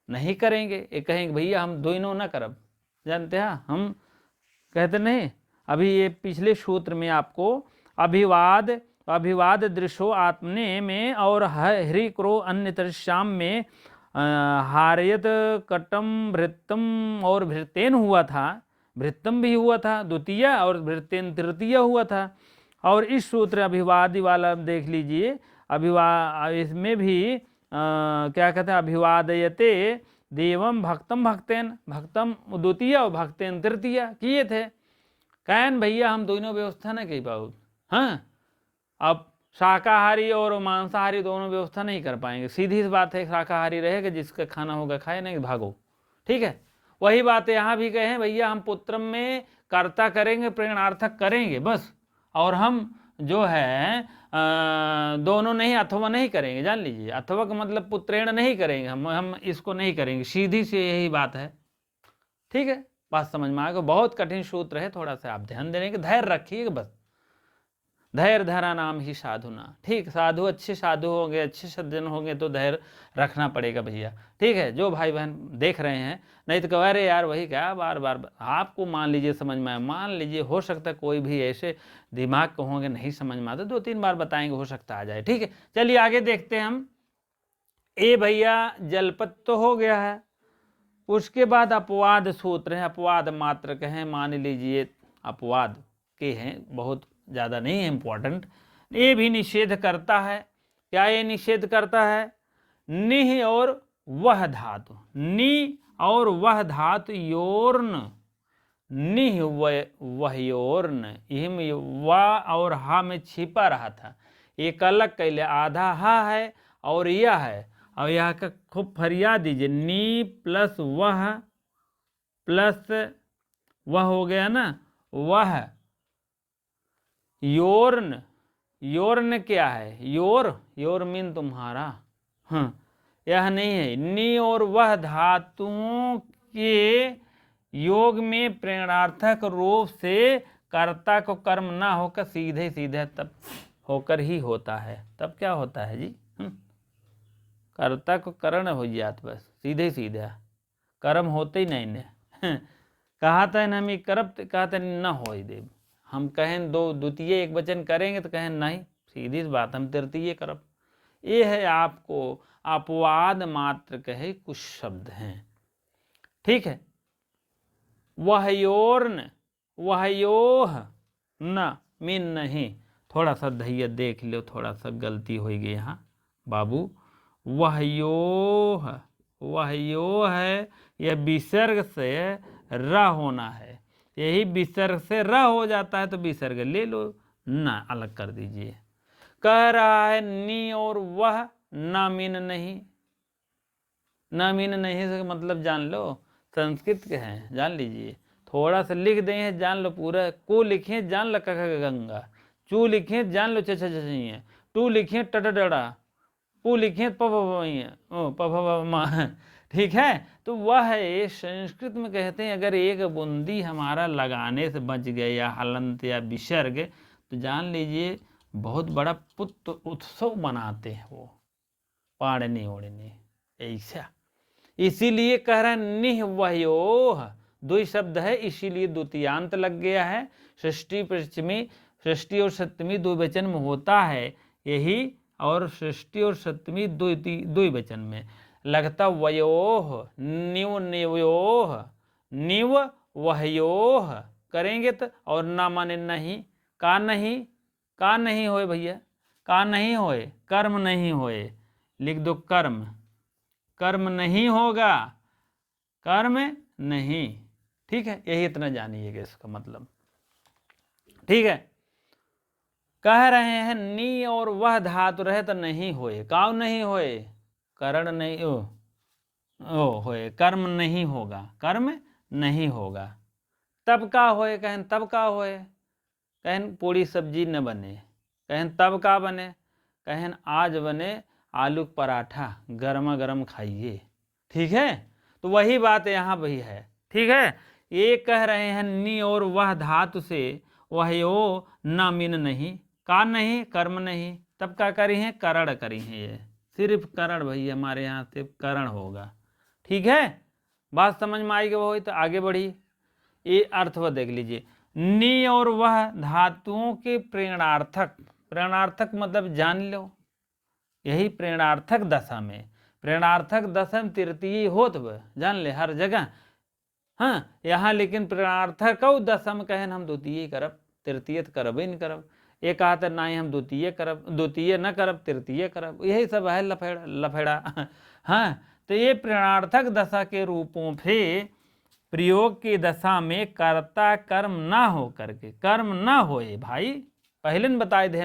नहीं करेंगे ये कहेंगे भैया हम दोनों ना करब, जानते हैं हम कहते नहीं। अभी ये पिछले सूत्र में आपको अभिवाद दृशो आत्मने में और हरि क्रो अन्य तृश्याम में हार्यत कटम भृतम और भृतेन हुआ था, भृतम भी हुआ था द्वितीय और भृतेन तृतीय हुआ था। और इस सूत्र अभिवादी वाला देख लीजिए, इसमें भी क्या कहते हैं, अभिवादयते देवम भक्तम भक्तेन, भक्तम द्वितीय और भक्तेन तृतीय किए थे। कहन भैया हम दोनों व्यवस्था ना कर पाओ, हाँ, अब शाकाहारी और मांसाहारी दोनों व्यवस्था नहीं कर पाएंगे, सीधी सी बात है, शाकाहारी रहेगा, जिसका खाना होगा खाए, नहीं भागो, ठीक है। वही बात यहाँ भी कहें भैया हम पुत्रम में कर्ता करेंगे, प्रेरणार्थक करेंगे बस, और हम जो है दोनों नहीं, अथवा नहीं करेंगे, जान लीजिए, अथवा का मतलब पुत्रेण नहीं करेंगे, हम इसको नहीं करेंगे, सीधी से यही बात है, ठीक है। बात समझ में आएगा। बहुत कठिन सूत्र है, थोड़ा सा आप ध्यान देने के, धैर्य रखिएगा बस। धैर्य धरा नाम ही साधुना। ठीक, साधु अच्छे साधु होंगे, अच्छे सज्जन होंगे तो धैर्य रखना पड़ेगा भैया। ठीक है, जो भाई बहन देख रहे हैं, नहीं तो कह अरे यार वही क्या बार बार, आपको मान लीजिए समझ में आए, मान लीजिए हो सकता है कोई भी ऐसे दिमाग को होंगे नहीं समझ में आता, 2-3 बार बताएंगे, हो सकता आ जाए। ठीक है, चलिए आगे देखते हैं हम। ए भैया जलपद तो हो गया है, उसके बाद अपवाद सूत्र है, अपवाद मात्र के हैं, मान लीजिए अपवाद के हैं, बहुत ज़्यादा नहीं है इम्पोर्टेंट। ये भी निषेध करता है। क्या ये निषेध करता है? निह और वह धातु, नी और वह धातु योर्न, निह वह योर्न, इहम वा और हा में छिपा रहा था, एक अलग कैले, आधा हा है और यह है, और यह का खूब फरियाद दीजिए, नी प्लस वह हो गया ना, वह योर्न। योर्न क्या है? योर मीन तुम्हारा, यह नहीं है। नी और वह धातुओं के योग में प्रेरणार्थक रूप से कर्ता को कर्म ना होकर सीधे सीधे तब होकर ही होता है। तब क्या होता है जी? कर्ता को करण हो जात, बस सीधे सीधे कर्म होते ही नहीं ने। कहा था न हम करब, कहते न हो देव, हम कहें दो द्वितीय एक वचन करेंगे तो कहें नहीं, सीधी बात हम तृतीय करब। ये है आपको अपवाद मात्र कहे कुछ शब्द हैं। ठीक है, वहयोर्न, वहयोह न मीन नहीं, थोड़ा सा धैर्य देख लो, थोड़ा सा गलती हो गई यहाँ बाबू। वहयोह, वहयोह है, यह विसर्ग से र होना है, यही विसर्ग से र हो जाता है तो विसर्ग ले लो, ना अलग कर दीजिए। कह रहा है नी और वह ना मीन नहीं, ना मीन नहीं से मतलब जान लो, संस्कृत के हैं, जान लीजिए। थोड़ा सा लिख दें हैं, जान लो पूरा। को लिखे जान लो कख गंगा, चू लिखे जान लो चचा चचिए, टू लिखे टट डड़ा, पू लिखे पभ। ठीक है, तो वह है संस्कृत में कहते हैं अगर एक बूंदी हमारा लगाने से बच गए या हलंत या विसर्ग, तो जान लीजिए बहुत बड़ा पुत्र उत्सव मनाते हैं वो, पाड़ने ओढ़ने ऐसा। इसीलिए कह रहा है निह वह्योह, दो शब्द है इसीलिए द्वितीयांत लग गया है। षष्ठी पंचमी, षष्ठी और सप्तमी द्विवचन में होता है यही, और षष्ठी और सप्तमी द्विवचन में लगता वयोह, निव निवयोह, निव वह्योह करेंगे तो, और ना माने नहीं, का नहीं, का नहीं होए भैया, का नहीं होए, कर्म नहीं होए, लिख दो कर्म, कर्म नहीं होगा, कर्म नहीं। ठीक है, यही इतना जानिएगा इसका मतलब। ठीक है, कह रहे हैं नी और वह धातु रहे तो नहीं होए, काव नहीं होए, करण नहीं होए, कर्म नहीं होगा, कर्म नहीं होगा। तब का होए, कहन तब का होए, कहन पूरी सब्जी न बने, कहन तब का बने, कहन आज बने आलू पराठा गर्मा गर्म खाइए। ठीक है, तो वही बात यहाँ भी है। ठीक है, ये कह रहे हैं नी और वह धातु से वह्यो ना मीन नहीं, का नहीं, कर्म नहीं, तब का करी है, करण करी है, ये सिर्फ करण भैया, हमारे यहाँ सिर्फ करण होगा। ठीक है, बात समझ में आएगी वो, तो आगे बढ़ी। ये अर्थ वह देख लीजिए, नी और वह धातुओं के प्रेरणार्थक, प्रेरणार्थक मतलब जान लो, यही प्रेरणार्थक दशा में, प्रेरणार्थक दशा में तृतीय होत जान ले हर जगह। हाँ, यहाँ लेकिन प्रेरणार्थक दशा में कहें हम द्वितीय करब, तृतीय करब ही नहीं करब। ये कहा था ना ही हम द्वितीय करब, द्वितीय न करब तृतीय करब, यही सब है लफेड़ा। हाँ, तो ये प्रेरणार्थक दशा के रूपों से प्रयोग की दशा में कर्ता कर्म ना हो करके, कर्म ना होए भाई, पहले न बताए थे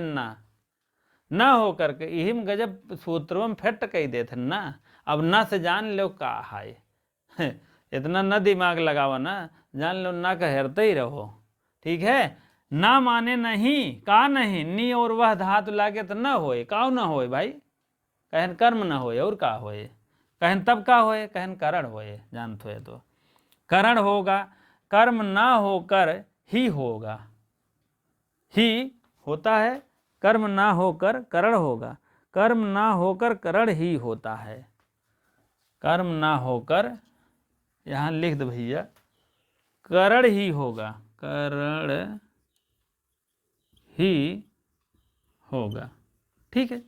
ना हो करके, यही में गजब सूत्रों में फिट कही देते ना। अब ना से जान लो का है, इतना न दिमाग लगाओ ना, जान लो ना कहते ही रहो। ठीक है, ना माने नहीं, का नहीं, नी और वह धातु लागे तो न होए, काव न होए भाई, कहन कर्म न होए और का होए, कहन तब का होए, कहन करण होए, जानते हो तो करण होगा। कर्म ना होकर ही होगा, ही होता है, कर्म ना होकर करण होगा, कर्म ना होकर करण ही होता है, कर्म ना होकर, यहाँ लिख दो भैया, करण ही होगा, करण ही होगा, ठीक है,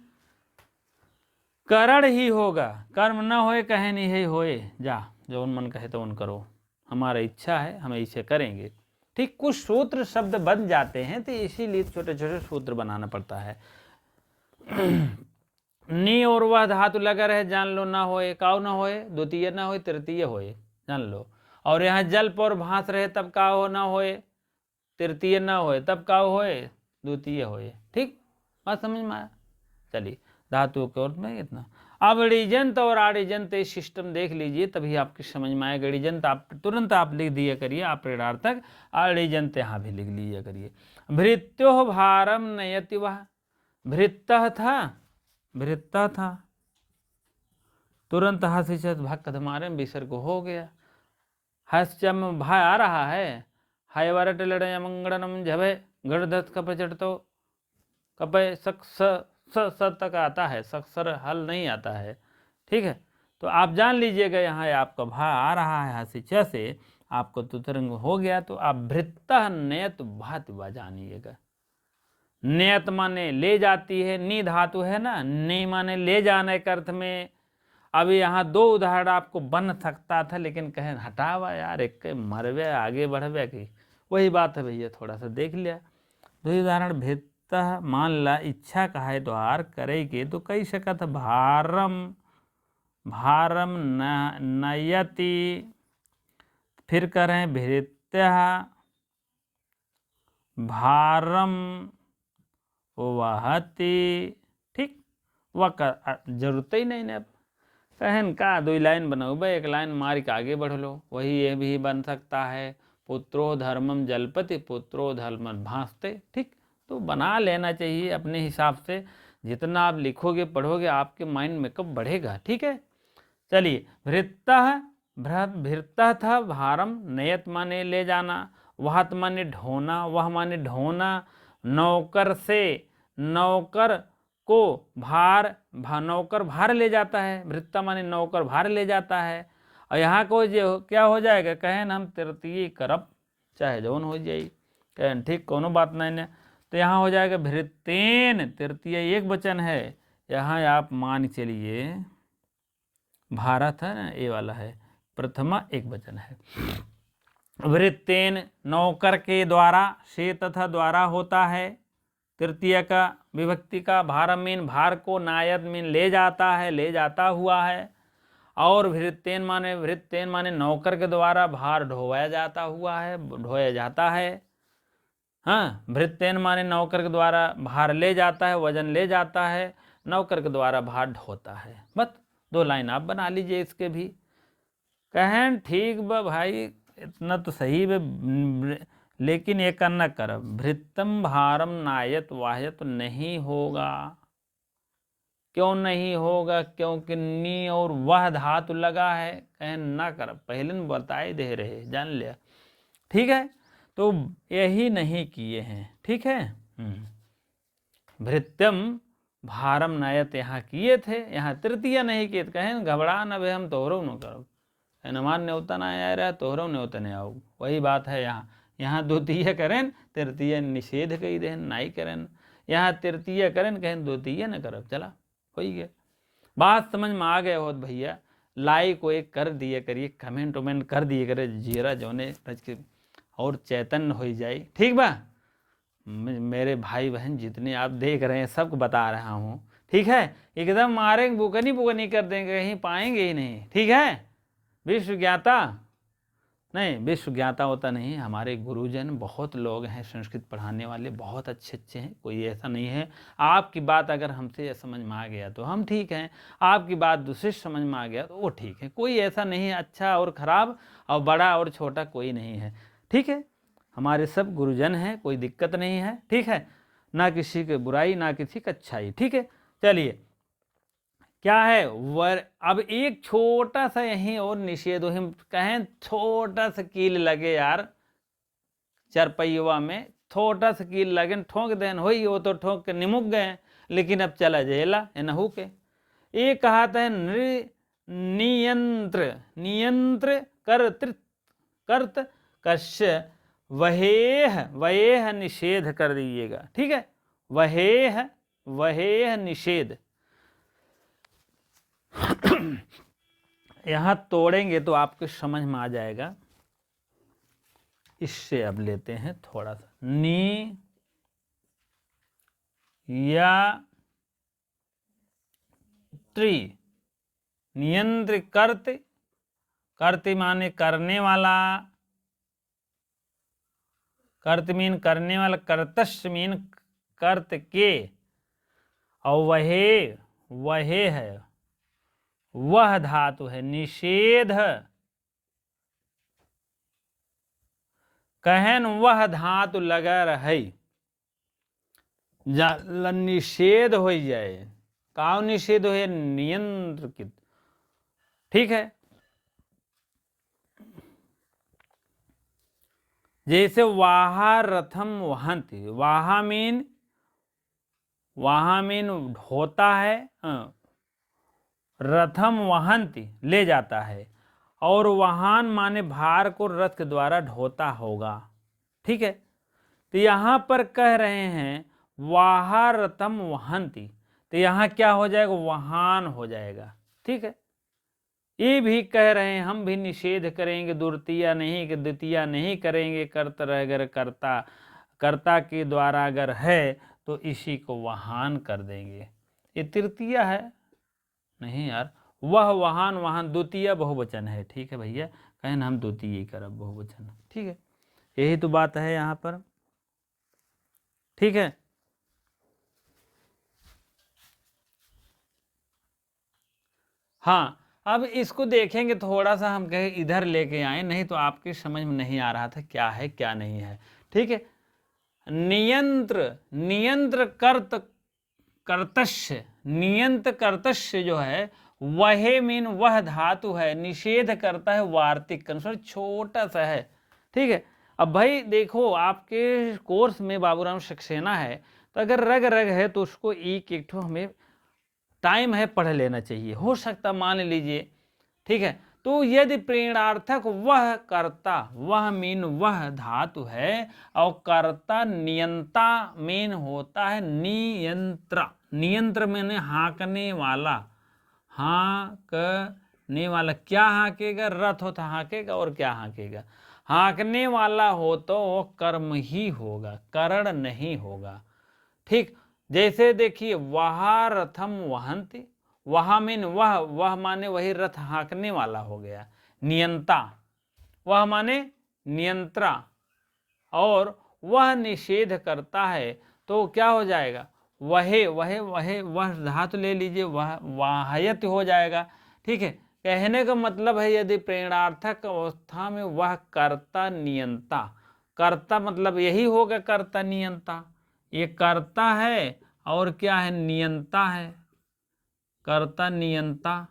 करण ही होगा, कर्म ना होए कहे नहीं है होए, जा जो मन कहे तो उन करो, हमारा इच्छा है हम इसे करेंगे, ठीक। कुछ सूत्र शब्द बन जाते हैं तो इसीलिए छोटे छोटे सूत्र बनाना पड़ता है। नी और वह धातु लगा रहे जान लो, ना होए काव ना होए, द्वितीय ना होए तृतीय होए, जान लो। और यहाँ जल्प और भास रहे तब काव ना होए, तृतीय ना होए, तब काव होए, द्वितीय होए, ठीक, बात समझ में आया। चलिए धातु के और में इतना। अब ऋजंत और आड़िजंत सिस्टम देख लीजिए, तभी आपकी समझ में आएगा। ऋजंत आप तुरंत आप लिख दिया करिए, आप प्रेरणार्थक, आड़िजंत यहाँ भी लिख लीजिए करिए। भृत्यो भारम नयति वह, भृत्तः था, भृत्ता था, तुरंत हस भक्त मारे विसर्ग हो गया, हस्चम भा आ रहा है, हाय वरट लड़े मंगड़नम झभे गढ़ कप चढ़तो कपय सक स तक आता है, सक्षर हल नहीं आता है, ठीक है। तो आप जान लीजिएगा यहाँ आपका भा आ रहा है हसीचा से, आपको तुतरंग हो गया, तो आप भृत्तः नयत भात जानिएगा। नयत माने ले जाती है, नी धातु है ना, नी माने ले जाने के अर्थ में। अभी यहाँ दो उदाहरण आपको बन सकता था, लेकिन कहें हटावा यार, एक मरवे आगे बढ़वे की, वही बात है भैया, थोड़ा सा देख लिया। दो उदाहरण भृत्तः मान ला इच्छा का है द्वार करेगे तो कही सकत भारम, भारम नयति, फिर करें भृत्य भारम वहति, ठीक, वह जरूरत ही नहीं ना, कहन का दो लाइन बनाओ भाई, एक लाइन मार के आगे बढ़ लो, वही ये भी बन सकता है, पुत्रो धर्मम जलपति पुत्रो धर्मम भांसते, ठीक। तो बना लेना चाहिए अपने हिसाब से, जितना आप लिखोगे पढ़ोगे आपके माइंड मेकअप बढ़ेगा, ठीक है। चलिए भृत्तः, भृत्तः था भारम, नयत माने ले जाना, वहत माने ढोना, वह माने ढोना, नौकर से, नौकर को भार, नौकर भार ले जाता है, भृत्ता माने नौकर भार ले जाता है। और यहाँ को जो क्या हो जाएगा, कहें हम तृतीय करब चाहे जौन हो जाए, कहें ठीक, कोनो बात नहीं ने, तो यहाँ हो जाएगा भृतेन, तृतीय एक वचन है, यहाँ आप मान चलिए भारत है ना, ये वाला है, प्रथमा एक वचन है। भृतेन नौकर के द्वारा, से तथा द्वारा होता है, तृतीय का विभक्ति का, भारम मीन भार को, नायत मीन ले जाता है, ले जाता हुआ है, और भृतेन माने नौकर के द्वारा भार ढोया जाता हुआ है, ढोया जाता है। हाँ, भृतेन माने नौकर के द्वारा भार ले जाता है, वजन ले जाता है, नौकर के द्वारा भार ढोता है। बस दो लाइन आप बना लीजिए इसके भी। कहें ठीक बा भाई, इतना तो सही बे, लेकिन एक न कर, भृतम भारम नायत वाह्यत नहीं होगा। क्यों नहीं होगा? क्योंकि नी और वह धातु लगा है, कहें ना कर, पहले न बताए दे रहे, जान लिया, ठीक है। तो यही नहीं किए हैं, ठीक है। भृत्यम भारम नायत यहाँ किए थे, यहाँ तृतीय नहीं किए, कहें घबरा न भे, हम तोहरो न करो, हनुमान न्योता ना आ रहा, तोहरो न्योता नहीं आओ, वही बात है। यहाँ द्वितीय करें, तृतीय निषेध कही दें, नाई करें, यहाँ तृतीय करें, कहें द्वितीय न करब, चला हो गया। बात समझ में आ गए हो भैया? लाइक को एक कर दिए करिए, कमेंट वमेंट कर दिए करे, जीरा जोने रच के और चैतन्य हो जाए, ठीक बा। मेरे भाई बहन जितने आप देख रहे हैं सबको बता रहा हूँ, ठीक है। एकदम मारेंगे बुकनी कर देंगे, कहीं पाएंगे ही नहीं, ठीक है। विश्व ज्ञाता नहीं, विश्व ज्ञाता होता नहीं, हमारे गुरुजन बहुत लोग हैं संस्कृत पढ़ाने वाले, बहुत अच्छे अच्छे हैं, कोई ऐसा नहीं है। आपकी बात अगर हमसे समझ में आ गया तो हम ठीक हैं, आपकी बात दूसरे समझ में आ गया तो वो ठीक है, कोई ऐसा नहीं है अच्छा और ख़राब और बड़ा और छोटा कोई नहीं है, ठीक है। हमारे सब गुरुजन हैं, कोई दिक्कत नहीं है, ठीक है। ना किसी की बुराई ना किसी की अच्छाई, ठीक है। चलिए क्या है वर, अब एक छोटा सा यहीं और निषेध, हम कहें छोटा सा कील लगे यार, चरपहिया में छोटा सा कील लगन ठोंक देन होई, वो तो ठोंक के निमुक गए, लेकिन अब चला जेला नहू के। ये कहता है नियंत्र, नियंत्र कर्त कश्य वहेह, वहेह निषेध कर दीजिएगा, ठीक है, वहेह, वहेह निषेध। यहां तोड़ेंगे तो आपको समझ में आ जाएगा। इससे अब लेते हैं थोड़ा सा, नी या त्रि, नियंत्र कर्त, कर्त माने करने वाला, कर्त मीन करने वाला, कर्तस्य मीन कर्त के, और वहे, वहे है वह धातु है, निषेध कहन वह धातु लगा रहे, निषेध हो जाए, काव निषेध हो, नियंत्रित, ठीक है। जैसे वाहा रथम वहंती, वाहा मीन होता है, रथम वहंती ले जाता है, और वाहन माने भार को रथ के द्वारा ढोता होगा, ठीक है। तो यहाँ पर कह रहे हैं वाहा रथम वहंती, तो यहाँ क्या हो जाएगा, वाहन हो जाएगा, ठीक है। ये भी कह रहे हैं हम भी निषेध करेंगे, द्वितीया नहीं कि द्वितीया नहीं करेंगे, कर्ता अगर कर्ता, कर्ता के द्वारा अगर है तो इसी को वाहन कर देंगे। ये तृतीया है नहीं यार, वह वाहन, वाहन द्वितीय बहुवचन है, ठीक है भैया, कहें हम द्वितीय ही करब बहुवचन, ठीक है, यही तो बात है यहाँ पर, ठीक है। हाँ, अब इसको देखेंगे थोड़ा सा, हम कहे इधर लेके आए, नहीं तो आपकी समझ में नहीं आ रहा था क्या है क्या नहीं है, ठीक है। नियंत्र, नियंत्र कर्तस्य, नियंत्र कर्तस्य जो है वह मीन वह धातु है, निषेध करता है वार्तिक, छोटा सा है, ठीक है। अब भाई देखो आपके कोर्स में बाबूराम सक्सेना है, तो अगर रग रग है तो उसको एक एक ठो हमें टाइम है पढ़ लेना चाहिए, हो सकता मान लीजिए, ठीक है। तो यदि प्रेरणार्थक वह कर्ता, वह मीन वह धातु है, और कर्ता नियंता मीन होता है नियंत्र, नियंत्र मैंने हाँकने वाला, हाँकने वाला, क्या हाँकेगा, रथ होता हाँकेगा, और क्या हाँकेगा, हाँकने वाला हो तो वो कर्म ही होगा, करण नहीं होगा, ठीक। जैसे देखिए वहा रथम वहंती, वहा मीन वह माने वही रथ हाँकने वाला हो गया, नियंता, वह माने नियंत्रा, और वह निषेध करता है तो क्या हो जाएगा, वह धातु ले लीजिए, वह वाहयत हो जाएगा, ठीक है। कहने का मतलब है यदि प्रेरणार्थक अवस्था में वह कर्ता नियंता, कर्ता मतलब यही होगा कर्ता नियंता, ये कर्ता है और क्या है, नियंता है, कर्ता नियंता,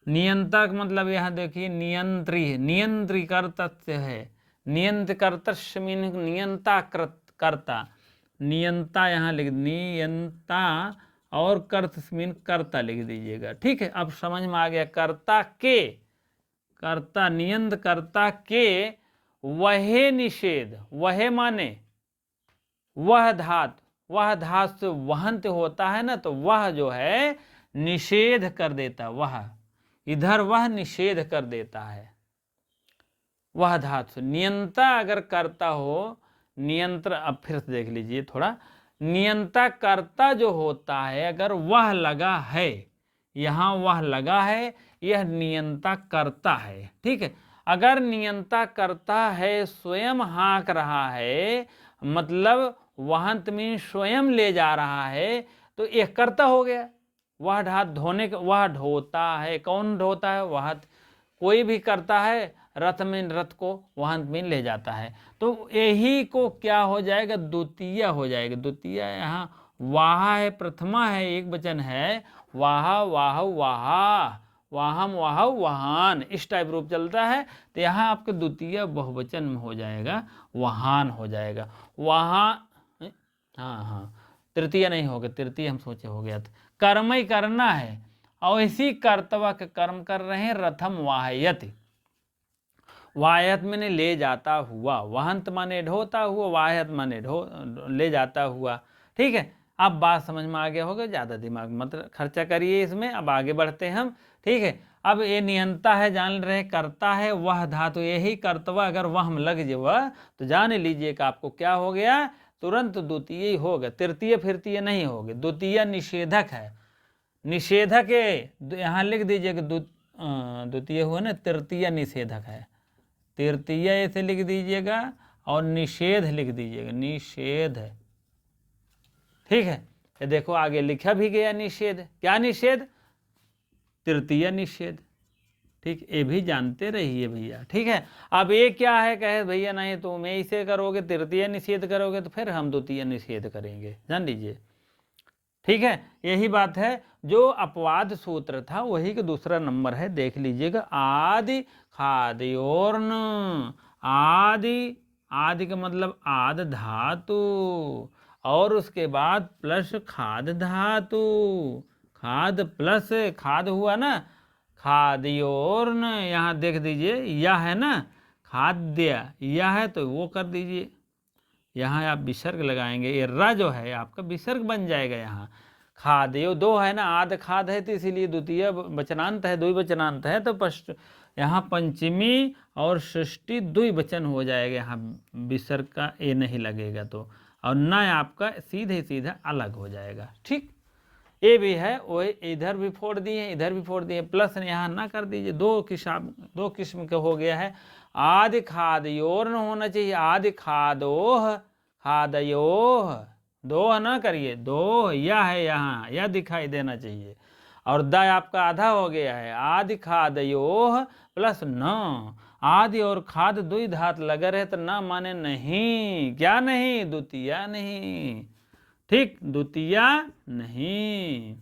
नियंता का मतलब यहाँ देखिए नियंत्री है, नियंत्री कर्तस्य है, नियंत्र कर्तस्य मीन नियंता कर्ता, नियंता यहाँ लिख, नियंता और कर्त मीन कर्ता लिख दीजिएगा, ठीक है। अब समझ में आ गया, कर्ता के, कर्ता नियंत्र कर्ता के वह निषेध, वह माने वह धातु, वह धातु वहंत होता है ना, तो वह जो है निषेध कर देता, वह इधर वह निषेध कर देता है, वह धातु नियंता अगर करता हो, नियंत्र, अब फिर से देख लीजिए थोड़ा, नियंता कर्ता जो होता है अगर वह लगा है, यहाँ वह लगा है, यह नियंता करता है, ठीक है। अगर नियंता करता है, स्वयं हाँक रहा है, मतलब वहंत मीन स्वयं ले जा रहा है, तो यह कर्ता हो गया, वह धात धोने का, वह ढोता है, कौन ढोता है, वह कोई भी करता है, रथ में रथ को वाहन में ले जाता है, तो यही को क्या हो जाएगा, द्वितीय हो जाएगा, द्वितीय यहाँ वाहा है, प्रथमा है, एक वचन है, वाहा वाह वाहा, वाहम, वाहव, वाहन, इस टाइप रूप चलता है। तो यहाँ आपके द्वितीय बहुवचन में हो जाएगा, वाहन हो जाएगा, वहाँ। हाँ हाँ, तृतीय नहीं होगा, तृतीय हम सोचे हो गया था। कर्म ही करना है, और इसी कर्तव्य के कर्म कर रहे हैं। रथम वाहयति, वाहयत मैंने ले जाता हुआ, वाहंत माने ढोता हुआ, वाहयत माने ले जाता हुआ। ठीक है, अब बात समझ में आ गया होगा, ज़्यादा दिमाग मत खर्चा करिए इसमें। अब आगे बढ़ते हैं हम। ठीक है, अब ये नियंता है, जान रहे, करता है, वह धातु, यही कर्तव्य अगर वह हम लग जाए तो जान लीजिए कि आपको क्या हो गया, तुरंत द्वितीय ही होगा, तृतीय फिरतीय नहीं होगी। द्वितीय निषेधक है, निषेधक है, यहाँ लिख दीजिए कि द्वितीय हुआ ना, तृतीय निषेधक है। तृतीय ऐसे लिख दीजिएगा और निषेध लिख दीजिएगा, निषेध है। ठीक है, ये देखो आगे लिखा भी गया निषेध। क्या निषेध? तृतीय निषेध। ठीक, ये भी जानते रहिए भैया। ठीक है, अब ये क्या है, कहे भैया नहीं तुम इसे करोगे, तृतीय निषेध करोगे तो फिर हम द्वितीय निषेध करेंगे, जान लीजिए। ठीक है, यही बात है। जो अपवाद सूत्र था वही का दूसरा नंबर है, देख लीजिएगा। आदि खाद्योर्न, आदि, आदि का मतलब आद धातु, और उसके बाद प्लस खाद धातु, खाद प्लस खाद हुआ ना, खाद्योर्न, यहाँ देख दीजिए यह है ना, खाद्य यह है तो वो कर दीजिए। यहाँ आप विसर्ग लगाएंगे, ये र जो है आपका विसर्ग बन जाएगा। यहाँ खाद्यो दो है ना, आध खाद है तो इसीलिए द्वितीय वचनांत है, द्विवचनांत है, तो यहाँ पंचमी और षष्ठी द्विवचन हो जाएगा। यहाँ विसर्ग का ए नहीं लगेगा तो, और न आपका सीधे सीधा अलग हो जाएगा। ठीक, ये भी है, वो इधर भी फोड़ दिए, इधर भी फोड़ दिए, प्लस यहाँ ना कर दीजिए। दो किस्म के हो गया है। आदि खाद्योर्न होना चाहिए, आदि खादोह, खादयोह, दो ना करिए, दो यह है, यहाँ यह दिखाई देना चाहिए। और द आपका आधा हो गया है, आदि खादयोह प्लस न, आदि और खाद दुई धात लगे रहे तो न माने नहीं, क्या नहीं, द्वितीय नहीं। ठीक, द्वितीय नहीं,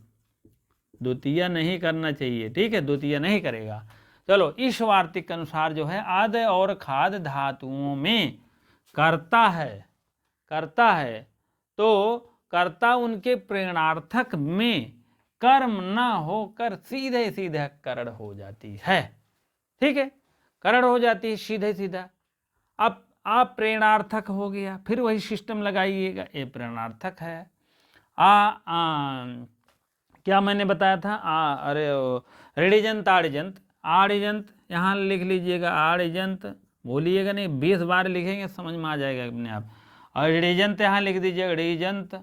द्वितीय नहीं करना चाहिए। ठीक है, द्वितीय नहीं करेगा। चलो, इस वार्तिक के अनुसार जो है आद और खाद धातुओं में करता है, करता है, तो कर्ता उनके प्रेरणार्थक में कर्म न होकर सीधे सीधे करण हो जाती है। ठीक है, करण हो जाती है सीधे सीधा। अब आप प्रेरणार्थक हो गया, फिर वही सिस्टम लगाइएगा, ये प्रेरणार्थक है। क्या मैंने बताया था, अरे ऋणिजंत आड़िजंत, आड़िजंत यहाँ लिख लीजिएगा, आड़िजंत भूलिएगा नहीं, 20 बार लिखेंगे समझ में आ जाएगा अपने आप। और ऋणिजंत यहाँ लिख दीजिएगा, ऋणिजंत।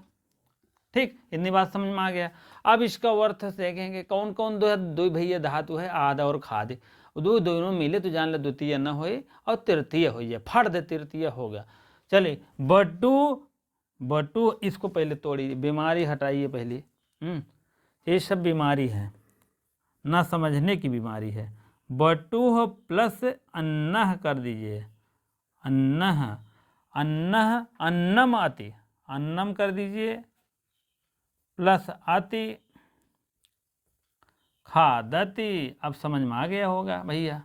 ठीक, इतनी बात समझ में आ गया। अब इसका अर्थ देखेंगे, कौन कौन दो भैया धातु है, आद और खाद, दोनों मिले तो जान ले द्वितीय न होए और तृतीय हो जाए, फट दे तृतीय होगा। चलिए, बटू, बटू इसको पहले तोड़िए, बीमारी हटाइए पहले। ये सब बीमारी है, ना समझने की बीमारी है। बटू प्लस अन्नह कर दीजिए, अन्नह, अन्नह, अन्नम अति, अन्नम कर दीजिए, प्लस अति खादति। अब समझ में आ गया होगा भैया।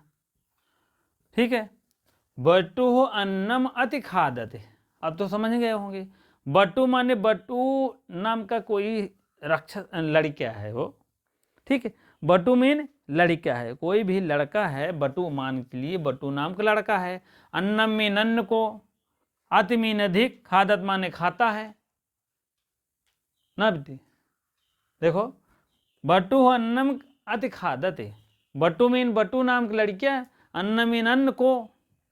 ठीक है, बटू अन्नम अति खादति, अब तो समझ गए होंगे। बटू माने बटू नाम का कोई राक्षस लड़का है वो। ठीक है, बटू मीन लड़का है, कोई भी लड़का है, बटू मान के लिए बटू नाम का लड़का है। अन्नम मीन अन्न को, अति मीन अधिक, खादत माने खाता है ना। देखो, बटू अन्नम अति खादते, बटू मीन बटू नाम का लड़का, अन्न मीन अन्न को,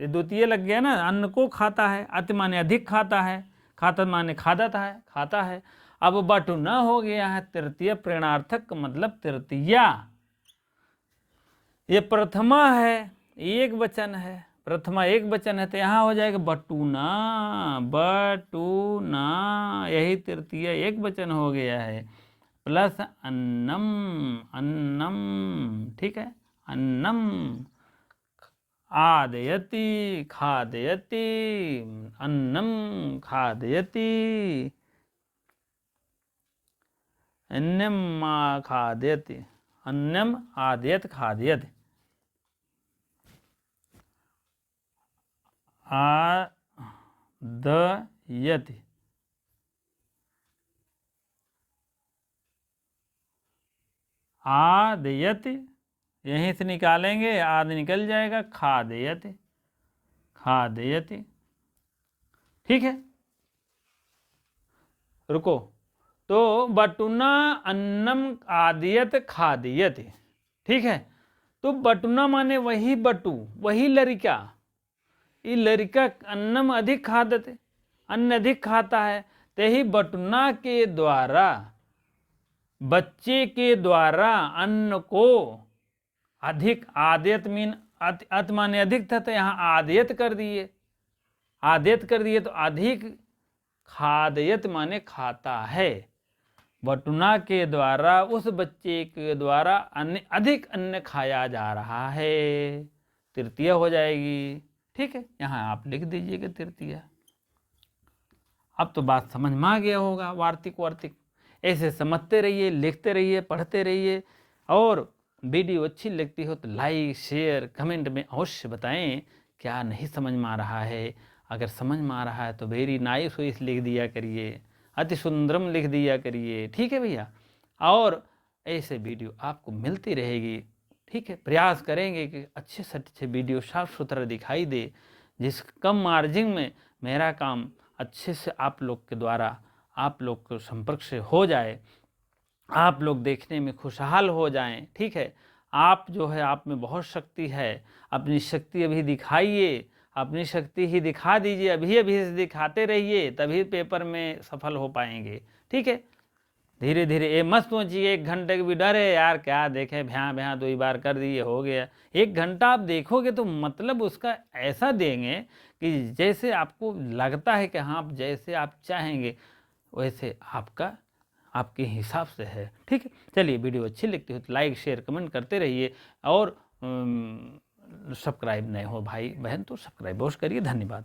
ये द्वितीय लग गया ना, अन्न को खाता है, अति माने अधिक खाता है, खातत माने खादत है, खाता है। अब बटू न हो गया है, तृतीय प्रेरणार्थक मतलब तृतीया, ये प्रथमा है, एक वचन है, प्रथमा एक वचन है, तो यहाँ हो जाएगा बटूना, बटूना, यही तृतीय एक वचन हो गया है, प्लस अन्नम, अन्नम। ठीक है, अन्नम आदयति, खादयति, अन्नम खादयति, अन्नम खादयति, अन्नम आदयत खादयत, आदयत, आदयत, यहीं से निकालेंगे, आद निकल जाएगा, खादयत, खादयत। ठीक है, रुको। तो बटुना अन्नम आदियत खादियत, ठीक है। तो बटुना माने वही बटू, वही लड़का, ये लड़का अन्नम अधिक खादते, अन्न अधिक खाता है, ते ही बटुना के द्वारा, बच्चे के द्वारा अन्न को अधिक, आदियत मीन अत माने अधिक था, तो यहाँ आदियत कर दिए, आदियत कर दिए तो अधिक, खादयत माने खाता है, बटुना के द्वारा उस बच्चे के द्वारा अन्न अधिक अन्न खाया जा रहा है, तृतीया हो जाएगी। ठीक है, यहाँ आप लिख दीजिएगा तृतीया। अब तो बात समझ में आ गया होगा, वार्तिक वार्तिक ऐसे समझते रहिए, लिखते रहिए, पढ़ते रहिए। और वीडियो अच्छी लगती हो तो लाइक शेयर कमेंट में अवश्य बताएं क्या नहीं समझ में आ रहा है। अगर समझ में आ रहा है तो वेरी नाइस वॉइस लिख दिया करिए, अति सुंदरम लिख दिया करिए। ठीक है भैया, और ऐसे वीडियो आपको मिलती रहेगी। ठीक है, प्रयास करेंगे कि अच्छे से अच्छे वीडियो साफ सुथरा दिखाई दे, जिस कम मार्जिन में मेरा काम अच्छे से आप लोग के द्वारा, आप लोग के संपर्क से हो जाए, आप लोग देखने में खुशहाल हो जाएं। ठीक है, आप जो है, आप में बहुत शक्ति है, अपनी शक्ति अभी दिखाइए, अपनी शक्ति ही दिखा दीजिए, अभी अभी से दिखाते रहिए, तभी पेपर में सफल हो पाएंगे। ठीक है, धीरे धीरे, ये मत सोचिए 1 घंटे की भी डर है यार, क्या देखें, भ्याँ भ्याँ 2 बार कर दिए हो गया। 1 घंटा आप देखोगे तो मतलब उसका ऐसा देंगे कि जैसे आपको लगता है कि हाँ, आप जैसे आप चाहेंगे वैसे आपका, आपके हिसाब से है। ठीक है, चलिए, वीडियो अच्छी लगती हो तो लाइक शेयर कमेंट करते रहिए, और सब्सक्राइब नहीं हो भाई बहन तो सब्सक्राइब अवश्य करिए। धन्यवाद।